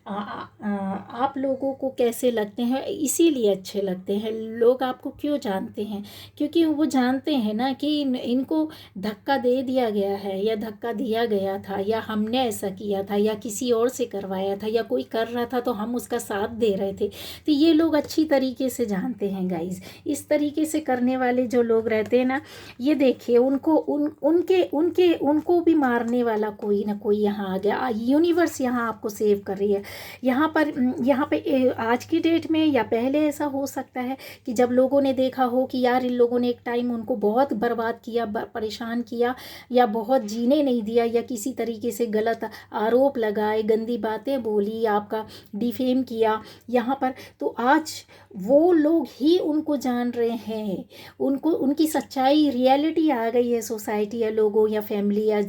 आप लोगों को कैसे लगते हैं, इसीलिए अच्छे लगते हैं लोग। आपको क्यों जानते हैं? क्योंकि वो जानते हैं ना कि इनको धक्का दे दिया गया है, या धक्का दिया गया था, या हमने ऐसा किया था, या किसी और से करवाया था, या कोई कर रहा था तो हम उसका साथ दे रहे थे। तो ये लोग अच्छी तरीके से जानते हैं गाइज। इस तरीके से करने वाले जो लोग रहते हैं ना, ये देखिए उनको उनके उनके उनको भी मारने वाला कोई ना कोई यहाँ आ गया। यूनिवर्स यहाँ आपको सेव कर रही है। यहाँ पर आज की डेट में या पहले ऐसा हो सकता है कि जब लोगों ने देखा हो कि यार इन लोगों ने एक टाइम उनको बहुत बर्बाद किया, परेशान किया, या बहुत जीने नहीं दिया, या किसी तरीके से गलत आरोप लगाए, गंदी बातें बोली, आपका डिफेम किया यहाँ पर, तो आज वो लोग ही उनको जान रहे हैं। उनको उनकी सच्चाई रियलिटी आ गई है सोसाइटी या लोगों या फैमिली या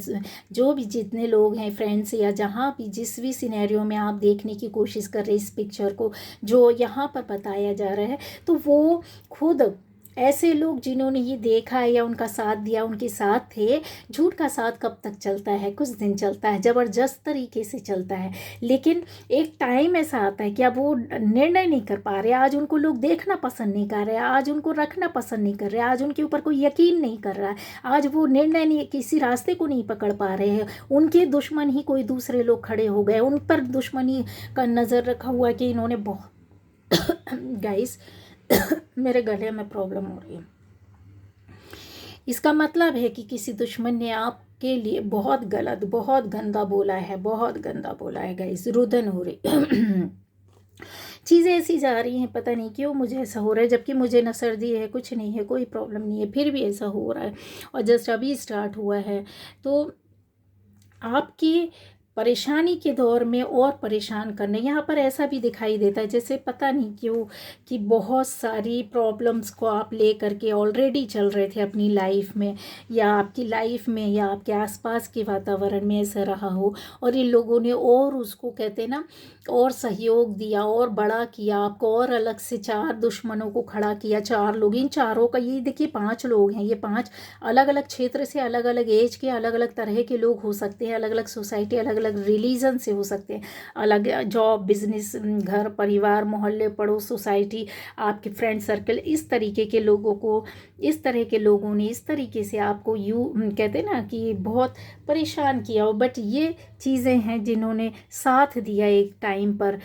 जो भी जितने लोग हैं, फ्रेंड्स, या जहाँ भी जिस भी सिनेरियो में आप देखने की कोशिश कर रहे हैं इस पिक्चर को जो यहाँ पर बताया जा रहा है, तो वो खुद ऐसे लोग जिन्होंने ये देखा है या उनका साथ दिया, उनके साथ थे। झूठ का साथ कब तक चलता है? कुछ दिन चलता है, ज़बरदस्त तरीके से चलता है, लेकिन एक टाइम ऐसा आता है कि अब वो निर्णय नहीं कर पा रहे। आज उनको लोग देखना पसंद नहीं कर रहे, आज उनको रखना पसंद नहीं कर रहे, आज उनके ऊपर कोई यकीन नहीं कर रहा है, आज वो निर्णय नहीं, किसी रास्ते को नहीं पकड़ पा रहे हैं। उनके दुश्मन ही कोई दूसरे लोग खड़े हो गए, उन पर दुश्मनी का नज़र रखा हुआ कि इन्होंने बहुत गाइस मेरे गले में प्रॉब्लम हो रही है। इसका मतलब है कि किसी दुश्मन ने आपके लिए बहुत गलत, बहुत गंदा बोला है, बहुत गंदा बोला है गाइस। रुदन हो रही चीज़ें ऐसी जा रही हैं, पता नहीं क्यों मुझे ऐसा हो रहा है, जबकि मुझे ना सर्दी है, कुछ नहीं है, कोई प्रॉब्लम नहीं है, फिर भी ऐसा हो रहा है। और जस्ट अभी स्टार्ट हुआ है, तो आपकी परेशानी के दौर में और परेशान करने, यहाँ पर ऐसा भी दिखाई देता है जैसे पता नहीं क्यों कि बहुत सारी प्रॉब्लम्स को आप ले करके ऑलरेडी चल रहे थे अपनी लाइफ में, या आपकी लाइफ में, या आपके आसपास के वातावरण में ऐसा रहा हो, और इन लोगों ने और उसको कहते हैं ना, और सहयोग दिया, और बड़ा किया आपको, और अलग से 4 दुश्मनों को खड़ा किया। 4 लोग, इन चारों का, ये देखिए 5 लोग हैं, ये 5 अलग अलग क्षेत्र से, अलग अलग एज के, अलग अलग तरह के लोग हो सकते हैं, अलग अलग सोसाइटी, अलग अलग रिलीजन से हो सकते हैं, अलग जॉब, बिजनेस, घर, परिवार, मोहल्ले, पड़ोस, सोसाइटी, आपके फ्रेंड सर्कल, इस तरीके के लोगों को, इस तरह के लोगों ने इस तरीके से आपको कहते हैं ना कि बहुत परेशान किया हो। बट ये चीज़ें हैं जिन्होंने साथ दिया एक टाइम पर,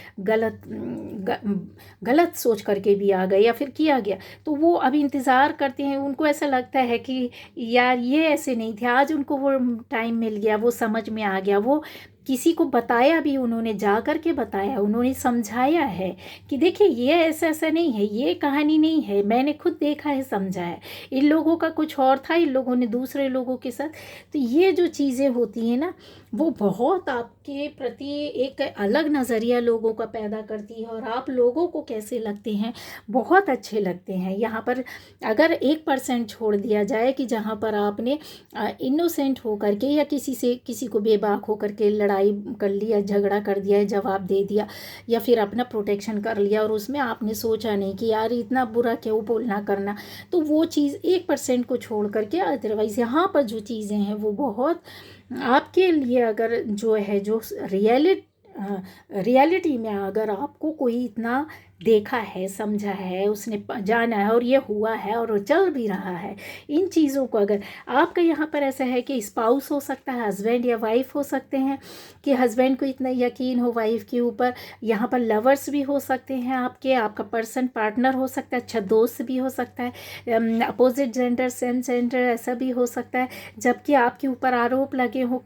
गलत सोच करके भी आ गए या फिर किया गया, तो वो अभी इंतज़ार करते हैं। उनको ऐसा लगता है कि यार ये ऐसे नहीं थे, आज उनको वो टाइम मिल गया, वो समझ में आ गया, वो किसी को बताया भी, उन्होंने जा कर के बताया, उन्होंने समझाया है कि देखिए ये ऐसा ऐसा नहीं है, ये कहानी नहीं है, मैंने खुद देखा है, समझा है। इन लोगों का कुछ और था, इन लोगों ने दूसरे लोगों के साथ। तो ये जो चीज़ें होती हैं ना, वो बहुत आपके प्रति एक अलग नज़रिया लोगों का पैदा करती है, और आप लोगों को कैसे लगते हैं, बहुत अच्छे लगते हैं। यहाँ पर अगर 1% छोड़ दिया जाए कि जहाँ पर आपने इनोसेंट होकर के या किसी को बेबाक होकर के लड़ाई कर लिया, झगड़ा कर दिया, जवाब दे दिया, या फिर अपना प्रोटेक्शन कर लिया, और उसमें आपने सोचा नहीं कि यार इतना बुरा क्यों बोलना करना, तो वो चीज़ 1% को छोड़ करके, अदरवाइज़ यहाँ पर जो चीज़ें हैं वो बहुत आपके लिए, अगर जो है जो रियलिटी में अगर आपको कोई इतना देखा है, समझा है, उसने जाना है, और ये हुआ है और चल भी रहा है, इन चीज़ों को अगर आपका यहाँ पर ऐसा है कि स्पाउस हो सकता है, हस्बैंड या वाइफ हो सकते हैं, कि हस्बैंड को इतना यकीन हो वाइफ के ऊपर, यहाँ पर लवर्स भी हो सकते हैं आपका पर्सन, पार्टनर हो सकता है, अच्छा दोस्त भी हो सकता है, अपोजिट जेंडर, सेम जेंडर, ऐसा भी हो सकता है। जबकि आपके ऊपर आरोप लगे हो,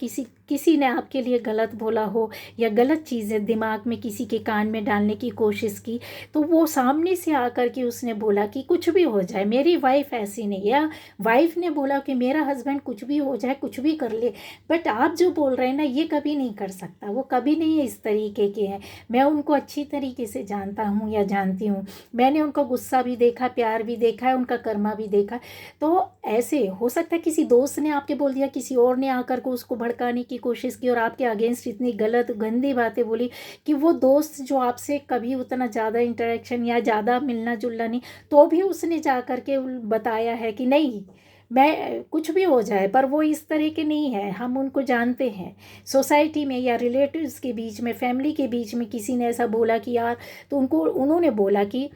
किसी ने आपके लिए गलत बोला हो, या गलत चीज़ें दिमाग में किसी के कान में डालने की कोशिश की, तो वो सामने से आकर के उसने बोला कि कुछ भी हो जाए, मेरी वाइफ ऐसी नहीं है, वाइफ ने बोला कि मेरा हस्बैंड कुछ भी हो जाए, कुछ भी कर ले, बट आप जो बोल रहे हैं ना, ये कभी नहीं कर सकता, वो कभी नहीं इस तरीके के हैं। मैं उनको अच्छी तरीके से जानता हूँ या जानती हूँ, मैंने उनका गुस्सा भी देखा, प्यार भी देखा है, उनका कर्मा भी देखा। तो ऐसे हो सकता है किसी दोस्त ने आपके बोल दिया, किसी और ने आकर को उसको भड़काने की कोशिश की, और आपके अगेंस्ट इतनी गलत गंदी बातें बोली कि वो दोस्त जो आपसे कभी उतना ज़्यादा इंटरेक्शन या ज़्यादा मिलना जुलना नहीं, तो भी उसने जा कर के बताया है कि नहीं, मैं कुछ भी हो जाए, पर वो इस तरह के नहीं है, हम उनको जानते हैं। सोसाइटी में या रिलेटिव्स के बीच में, फैमिली के बीच में किसी ने ऐसा बोला कि यार, तो उन्होंने बोला कि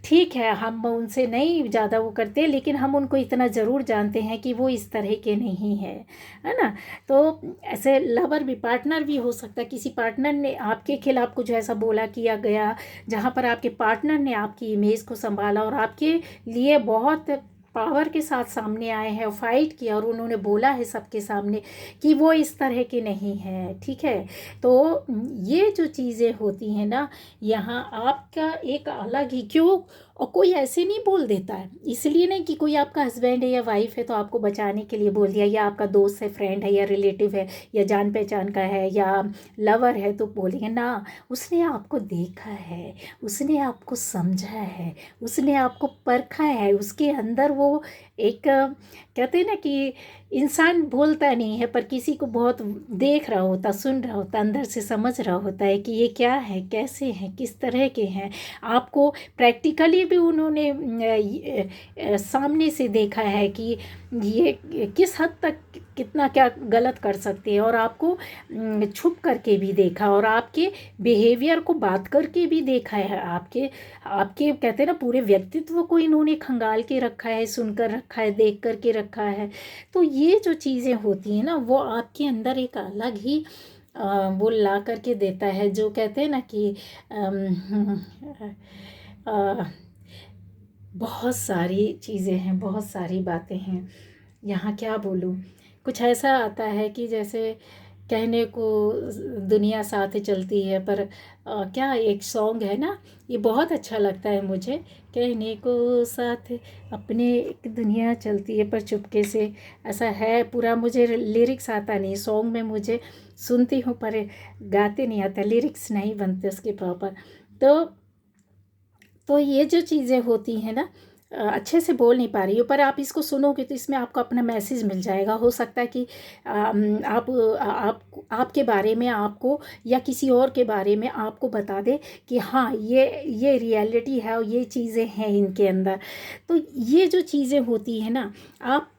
ठीक है, हम उनसे नहीं ज़्यादा वो करते, लेकिन हम उनको इतना ज़रूर जानते हैं कि वो इस तरह के नहीं है, है ना। तो ऐसे लवर भी, पार्टनर भी हो सकता है, किसी पार्टनर ने आपके खिलाफ कुछ ऐसा बोला किया गया जहाँ पर आपके पार्टनर ने आपकी इमेज को संभाला और आपके लिए बहुत पावर के साथ सामने आए हैं और फाइट किया, और उन्होंने बोला है सबके सामने कि वो इस तरह के नहीं है, ठीक है। तो ये जो चीज़ें होती हैं ना, यहाँ आपका एक अलग ही क्यों, और कोई ऐसे नहीं बोल देता है, इसलिए नहीं कि कोई आपका हस्बैंड है या वाइफ है तो आपको बचाने के लिए बोल दिया, या आपका दोस्त है, फ्रेंड है, या रिलेटिव है, या जान पहचान का है, या लवर है तो बोलेंगे ना। उसने आपको देखा है, उसने आपको समझा है, उसने आपको परखा है, उसके अंदर वो एक कहते हैं ना कि इंसान बोलता नहीं है, पर किसी को बहुत देख रहा होता, सुन रहा होता, अंदर से समझ रहा होता है कि ये क्या है, कैसे हैं, किस तरह के हैं। आपको प्रैक्टिकली भी उन्होंने सामने से देखा है कि ये किस हद तक कितना क्या गलत कर सकते हैं, और आपको छुप करके भी देखा, और आपके बिहेवियर को बात करके भी देखा है, आपके आपके कहते हैं ना पूरे व्यक्तित्व को इन्होंने खंगाल के रखा है, सुनकर रखा है, देख करके रखा है। तो ये जो चीज़ें होती हैं ना, वो आपके अंदर एक अलग ही वो ला करके देता है, जो कहते हैं ना कि बहुत सारी चीज़ें हैं, बहुत सारी बातें हैं, यहाँ क्या बोलूँ। कुछ ऐसा आता है कि जैसे कहने को दुनिया साथ चलती है, पर क्या एक सॉन्ग है ना, ये बहुत अच्छा लगता है मुझे। कहने को साथ अपने एक दुनिया चलती है पर चुपके से, ऐसा है पूरा। मुझे लिरिक्स आता नहीं सॉन्ग में, मुझे सुनती हूँ पर गाते नहीं आता, लिरिक्स नहीं बनते उसके प्रॉपर। तो ये जो चीज़ें होती हैं ना, अच्छे से बोल नहीं पा रही हो, पर आप इसको सुनोगे तो इसमें आपको अपना मैसेज मिल जाएगा। हो सकता है कि आप आपके बारे में आपको या किसी और के बारे में आपको बता दे कि हाँ, ये रियलिटी है और ये चीज़ें हैं इनके अंदर। तो ये जो चीज़ें होती हैं ना, आप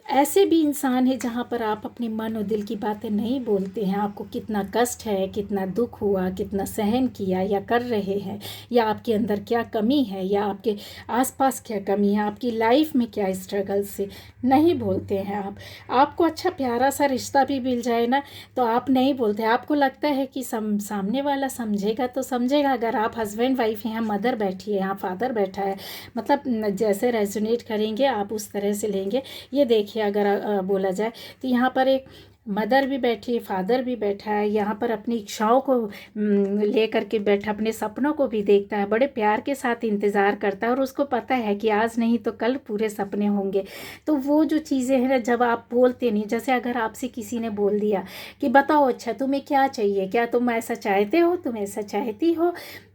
ऐसे भी इंसान है जहाँ पर आप अपने मन और दिल की बातें नहीं बोलते हैं, आपको कितना कष्ट है, कितना दुख हुआ, कितना सहन किया या कर रहे हैं, या आपके अंदर क्या कमी है, या आपके आसपास क्या कमी है, आपकी लाइफ में क्या स्ट्रगल से नहीं बोलते हैं आप। आपको अच्छा प्यारा सा रिश्ता भी मिल जाए ना, तो आप नहीं बोलते। आपको लगता है कि सामने वाला समझेगा तो समझेगा। अगर आप हस्बैंड वाइफ हैं, यहाँ मदर बैठी है, यहाँ फादर बैठा है, मतलब जैसे रेजोनेट करेंगे आप उस तरह से लेंगे। ये देखिए, अगर बोला जाए तो यहाँ पर एक मदर भी बैठी है, फादर भी बैठा है, यहाँ पर अपनी इच्छाओं को ले करके बैठा, अपने सपनों को भी देखता है, बड़े प्यार के साथ इंतज़ार करता है, और उसको पता है कि आज नहीं तो कल पूरे सपने होंगे। तो वो जो चीज़ें हैं ना, जब आप बोलते नहीं, जैसे अगर आपसे किसी ने बोल दिया कि बताओ अच्छा तुम्हें क्या चाहिए, क्या तुम ऐसा चाहते हो, तुम ऐसा चाहती हो,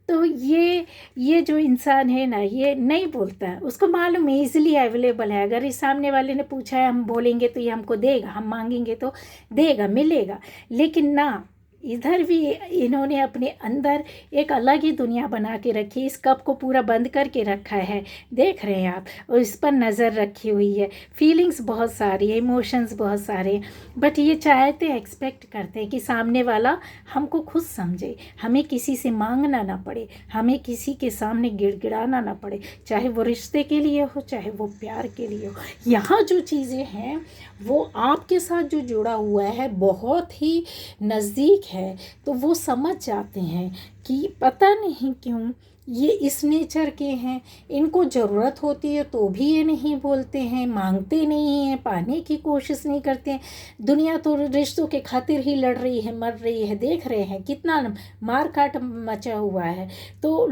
तो ये जो इंसान है ना, ये नहीं बोलता है। उसको मालूम है इजीली अवेलेबल है, अगर इस सामने वाले ने पूछा है, हम बोलेंगे तो ये हमको देगा, हम मांगेंगे तो देगा, मिलेगा। लेकिन ना, इधर भी इन्होंने अपने अंदर एक अलग ही दुनिया बना के रखी, इस कप को पूरा बंद करके रखा है, देख रहे हैं आप, और इस पर नज़र रखी हुई है। फीलिंग्स बहुत सारी है, इमोशंस बहुत सारे, बट ये चाहते हैं, एक्सपेक्ट करते हैं कि सामने वाला हमको खुद समझे, हमें किसी से मांगना ना पड़े, हमें किसी के सामने गिड़गिड़ाना ना पड़े, चाहे वो रिश्ते के लिए हो, चाहे वो प्यार के लिए हो। यहाँ जो चीज़ें हैं वो आपके साथ जो जुड़ा हुआ है बहुत ही नज़दीक है, तो वो समझ जाते हैं कि पता नहीं क्यों ये इस नेचर के हैं, इनको ज़रूरत होती है तो भी ये नहीं बोलते हैं, मांगते नहीं हैं, पाने की कोशिश नहीं करते हैं। दुनिया तो रिश्तों के खातिर ही लड़ रही है, मर रही है, देख रहे हैं कितना मार काट मचा हुआ है। तो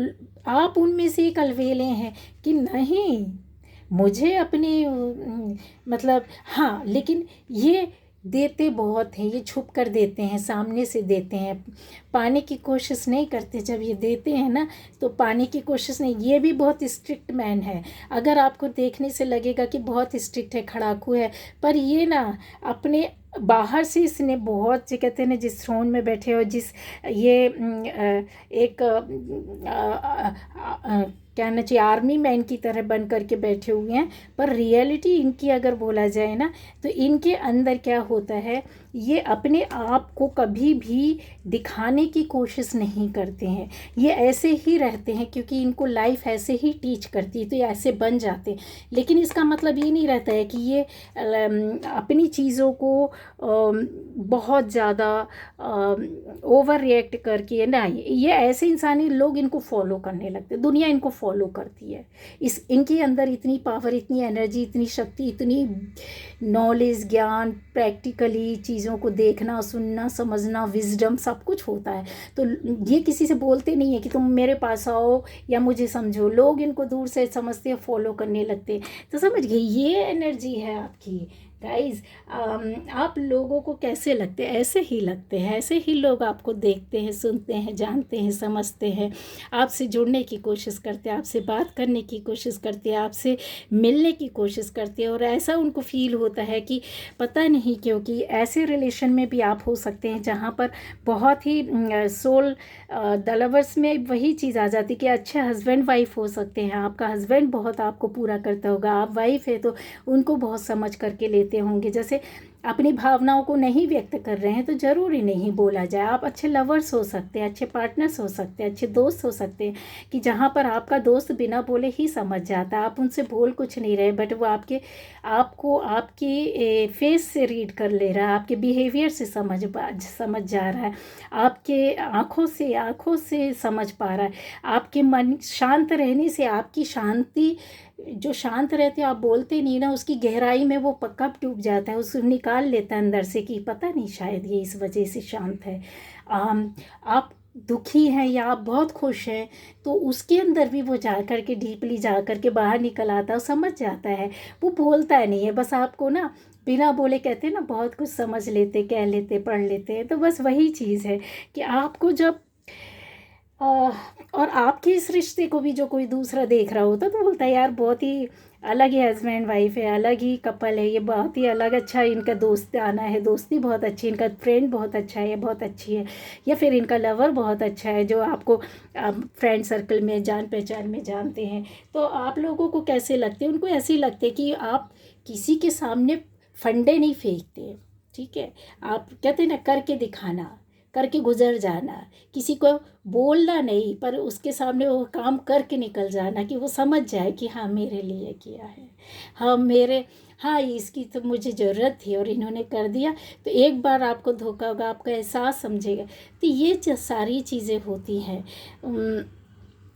आप उनमें से एक अलवेले हैं कि नहीं, मुझे अपनी मतलब हाँ, लेकिन ये देते बहुत हैं, ये छुप कर देते हैं, सामने से देते हैं, पाने की कोशिश नहीं करते। जब ये देते हैं ना तो पाने की कोशिश नहीं। ये भी बहुत स्ट्रिक्ट मैन है, अगर आपको देखने से लगेगा कि बहुत स्ट्रिक्ट है, खड़ाकू है, पर ये ना अपने बाहर से इसने बहुत, जो कहते हैं ना, जिस थ्रोन में बैठे हो, जिस ये एक कहना चाहिए आर्मी मैन की तरह बन करके बैठे हुए हैं, पर रियलिटी इनकी अगर बोला जाए ना, तो इनके अंदर क्या होता है, ये अपने आप को कभी भी दिखाने की कोशिश नहीं करते हैं। ये ऐसे ही रहते हैं क्योंकि इनको लाइफ ऐसे ही टीच करती है, तो ये ऐसे बन जाते हैं। लेकिन इसका मतलब ये नहीं रहता है कि ये अपनी चीज़ों को बहुत ज़्यादा ओवर रिएक्ट करके ना, ये ऐसे इंसानी लोग इनको फॉलो करने लगते, दुनिया इनको फॉलो करती है। इनके अंदर इतनी पावर, इतनी एनर्जी, इतनी शक्ति, इतनी नॉलेज, ज्ञान, प्रैक्टिकली चीज़ों को देखना, सुनना, समझना, विजडम सब कुछ होता है। तो ये किसी से बोलते नहीं है कि तुम मेरे पास आओ या मुझे समझो, लोग इनको दूर से समझते हैं, फॉलो करने लगते हैं। तो समझ गए, ये एनर्जी है आपकी गाइज। आप लोगों को कैसे लगते हैं? ऐसे ही लगते हैं, ऐसे ही लोग आपको देखते हैं, सुनते हैं, जानते हैं, समझते हैं, आपसे जुड़ने की कोशिश करते हैं, आपसे बात करने की कोशिश करते हैं, आपसे मिलने की कोशिश करते हैं। और ऐसा उनको फील होता है कि पता नहीं, क्योंकि ऐसे रिलेशन में भी आप हो सकते हैं जहाँ पर बहुत ही सोल द लवर्स में वही चीज़ आ जाती कि अच्छे हस्बैंड वाइफ हो सकते हैं, आपका हस्बैंड बहुत आपको पूरा करता होगा, आप वाइफ है तो उनको बहुत समझ करके लेते होंगे। जैसे अपनी भावनाओं को नहीं व्यक्त कर रहे हैं तो ज़रूरी नहीं बोला जाए, आप अच्छे लवर्स हो सकते हैं, अच्छे पार्टनर्स हो सकते हैं, अच्छे दोस्त हो सकते हैं, कि जहाँ पर आपका दोस्त बिना बोले ही समझ जाता है, आप उनसे बोल कुछ नहीं रहे, बट वो आपको आपके फेस से रीड कर ले रहा है, आपके बिहेवियर से समझ जा रहा है, आपके आँखों से समझ पा रहा है, आपके मन शांत रहने से, आपकी शांति, जो शांत रहते आप बोलते नहीं ना, उसकी गहराई में वो कब डूब जाता है, उसको निकाल लेता है अंदर से कि पता नहीं शायद ये इस वजह से शांत है। आप दुखी हैं या आप बहुत खुश हैं, तो उसके अंदर भी वो जा कर के डीपली जा कर के बाहर निकल आता है, समझ जाता है, वो बोलता नहीं है, बस आपको ना बिना बोले, कहते हैं ना बहुत कुछ समझ लेते, कह लेते, पढ़ लेते हैं। तो बस वही चीज़ है कि आपको जब और आपके इस रिश्ते को भी जो कोई दूसरा देख रहा होता तो बोलता है यार बहुत ही अलग ही हस्बैंड वाइफ है, अलग ही कपल है, ये बहुत ही अलग, अच्छा इनका दोस्त आना है, दोस्ती बहुत अच्छी, इनका फ्रेंड बहुत अच्छा है, ये बहुत अच्छी है, या फिर इनका लवर बहुत अच्छा है जो आपको फ्रेंड सर्कल में, जान पहचान में जानते हैं। तो आप लोगों को कैसे लगते हैं? उनको ऐसे ही लगते कि आप किसी के सामने फंडे नहीं फेंकते, ठीक है, आप कहते हैं ना करके दिखाना, करके गुजर जाना, किसी को बोलना नहीं पर उसके सामने वो काम करके निकल जाना कि वो समझ जाए कि हाँ मेरे लिए किया है, हाँ इसकी तो मुझे ज़रूरत थी और इन्होंने कर दिया। तो एक बार आपको धोखा होगा, आपका एहसास समझेगा। तो ये जो सारी चीज़ें होती हैं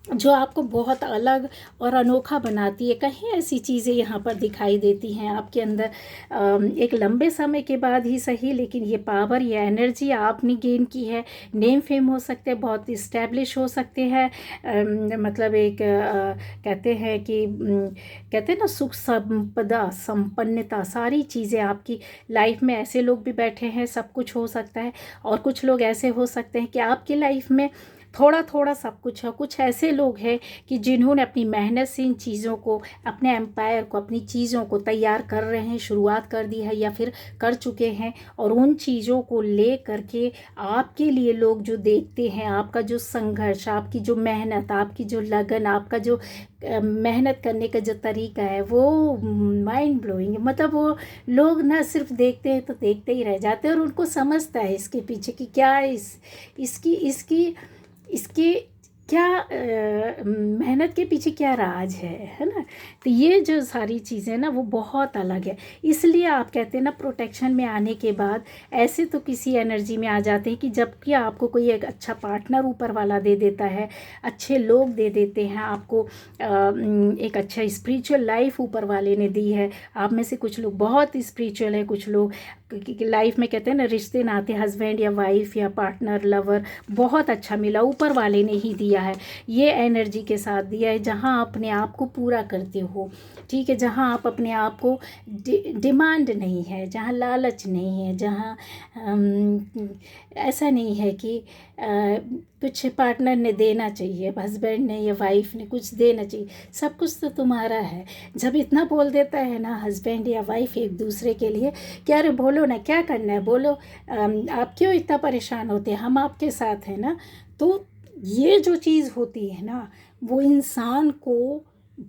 जो आपको बहुत अलग और अनोखा बनाती है, कहीं ऐसी चीज़ें यहाँ पर दिखाई देती हैं आपके अंदर एक लंबे समय के बाद ही सही, लेकिन ये पावर, ये एनर्जी आपने गेन की है। नेम फेम हो सकते हैं, बहुत इस्टेब्लिश हो सकते हैं, मतलब एक कहते हैं कि कहते हैं ना सुख संपदा, संपन्नता, सारी चीज़ें आपकी लाइफ में, ऐसे लोग भी बैठे हैं, सब कुछ हो सकता है। और कुछ लोग ऐसे हो सकते हैं कि आपकी लाइफ में थोड़ा थोड़ा सब कुछ है। कुछ ऐसे लोग हैं कि जिन्होंने अपनी मेहनत से इन चीज़ों को, अपने एम्पायर को, अपनी चीज़ों को तैयार कर रहे हैं, शुरुआत कर दी है या फिर कर चुके हैं, और उन चीज़ों को ले करके आपके लिए लोग जो देखते हैं, आपका जो संघर्ष, आपकी जो मेहनत, आपकी जो लगन, आपका जो मेहनत करने का जो तरीका है, वो माइंड ब्लोइंग। मतलब वो लोग ना सिर्फ देखते हैं तो देखते ही रह जाते हैं, और उनको समझता है इसके पीछे कि क्या इसकी क्या मेहनत के पीछे क्या राज है ना। तो ये जो सारी चीज़ें ना वो बहुत अलग है। इसलिए आप कहते हैं ना प्रोटेक्शन में आने के बाद ऐसे तो किसी एनर्जी में आ जाते हैं कि जबकि आपको कोई एक अच्छा पार्टनर ऊपर वाला दे देता है, अच्छे लोग दे देते हैं आपको, एक अच्छा स्पिरिचुअल लाइफ ऊपर वाले ने दी है। आप में से कुछ लोग बहुत स्पिरिचुअल है, कुछ लोग लाइफ में कहते हैं ना रिश्ते नाते, हस्बैंड या वाइफ या पार्टनर, लवर बहुत अच्छा मिला, ऊपर वाले ने ही दिया है, ये एनर्जी के साथ दिया है, जहाँ अपने आप को पूरा करते हो, ठीक है, जहाँ आप अपने आप को डिमांड नहीं है, जहाँ लालच नहीं है, जहाँ ऐसा नहीं है कि कुछ पार्टनर ने देना चाहिए, हस्बैंड ने या वाइफ ने कुछ देना चाहिए, सब कुछ तो तुम्हारा है। जब इतना बोल देता है ना हस्बैंड या वाइफ एक दूसरे के लिए, क्या अरे बोलो ना, क्या करना है बोलो, आप क्यों इतना परेशान होते हैं, हम आपके साथ हैं ना, तो ये जो चीज़ होती है ना, वो इंसान को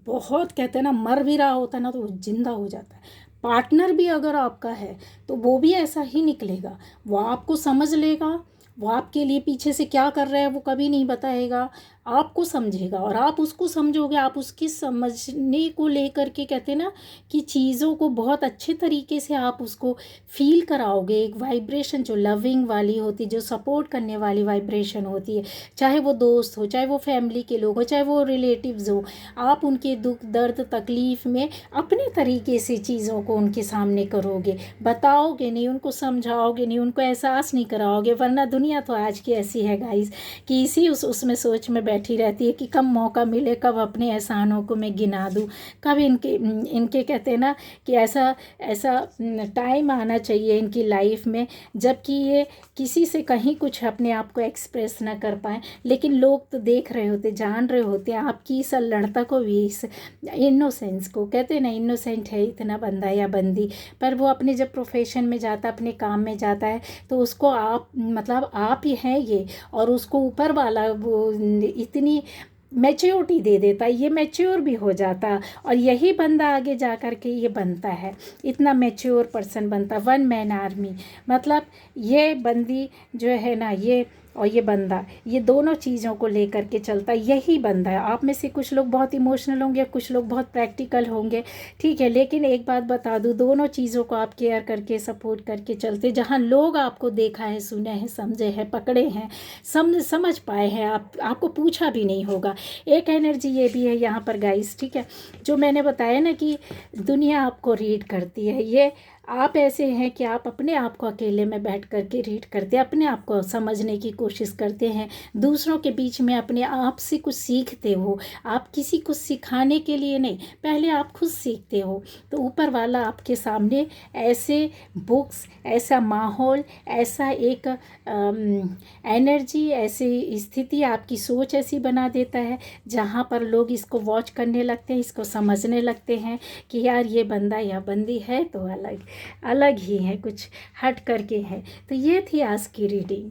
बहुत, कहते हैं ना, मर भी रहा होता है ना तो वो जिंदा हो जाता है। पार्टनर भी अगर आपका है तो वो भी ऐसा ही निकलेगा, वो आपको समझ लेगा, वो आपके लिए पीछे से क्या कर रहा है वो कभी नहीं बताएगा, आपको समझेगा और आप उसको समझोगे। आप उसकी समझने को लेकर के, कहते हैं ना, कि चीज़ों को बहुत अच्छे तरीके से आप उसको फील कराओगे। एक वाइब्रेशन जो लविंग वाली होती है, जो सपोर्ट करने वाली वाइब्रेशन होती है, चाहे वो दोस्त हो, चाहे वो फैमिली के लोग हो, चाहे वो रिलेटिव्स हो, आप उनके दुख दर्द तकलीफ़ में अपने तरीके से चीज़ों को उनके सामने करोगे, बताओगे नहीं, उनको समझाओगे नहीं, उनको एहसास नहीं कराओगे। वरना दुनिया तो आज की ऐसी है गाइस कि इसी उसमें सोच में बैठी रहती है कि कब मौका मिले, कब अपने एहसानों को मैं गिना दूँ, कब इनके कहते हैं ना कि ऐसा ऐसा टाइम आना चाहिए इनकी लाइफ में जबकि ये किसी से कहीं कुछ अपने आप को एक्सप्रेस ना कर पाए। लेकिन लोग तो देख रहे होते, जान रहे होते हैं आपकी इस लड़ता को भी, इस इनोसेंस को। कहते हैं ना, इनोसेंट है इतना बंदा या बंदी, पर वो अपने जब प्रोफेशन में जाता, अपने काम में जाता है तो उसको आप, मतलब आप ही हैं ये, और उसको ऊपर वाला वो इतनी मैच्योरिटी दे देता है, ये मैच्योर भी हो जाता। और यही बंदा आगे जा कर के ये बनता है, इतना मैच्योर पर्सन बनता, वन मैन आर्मी। मतलब ये बंदी जो है ना, ये और ये बंदा, ये दोनों चीज़ों को लेकर के चलता, यही बंदा है। आप में से कुछ लोग बहुत इमोशनल होंगे, कुछ लोग बहुत प्रैक्टिकल होंगे, ठीक है, लेकिन एक बात बता दूँ, दोनों चीज़ों को आप केयर करके सपोर्ट करके चलते। जहाँ लोग आपको देखा है, सुने हैं, समझे हैं, पकड़े हैं, समझ पाए हैं, आपको पूछा भी नहीं होगा। एक एनर्जी ये भी है यहाँ पर गाइस, ठीक है, जो मैंने बताया ना कि दुनिया आपको रीड करती है। ये आप ऐसे हैं कि आप अपने आप को अकेले में बैठ कर के रीड करते हैं, अपने आप को समझने की कोशिश करते हैं, दूसरों के बीच में अपने आप से कुछ सीखते हो। आप किसी को सिखाने के लिए नहीं, पहले आप खुद सीखते हो। तो ऊपर वाला आपके सामने ऐसे बुक्स, ऐसा माहौल, ऐसा एक एनर्जी, ऐसी स्थिति, आपकी सोच ऐसी बना देता है जहाँ पर लोग इसको वॉच करने लगते हैं, इसको समझने लगते हैं कि यार ये बंदा या बंदी है तो अलग अलग ही है, कुछ हट करके है। तो ये थी आज की रीडिंग।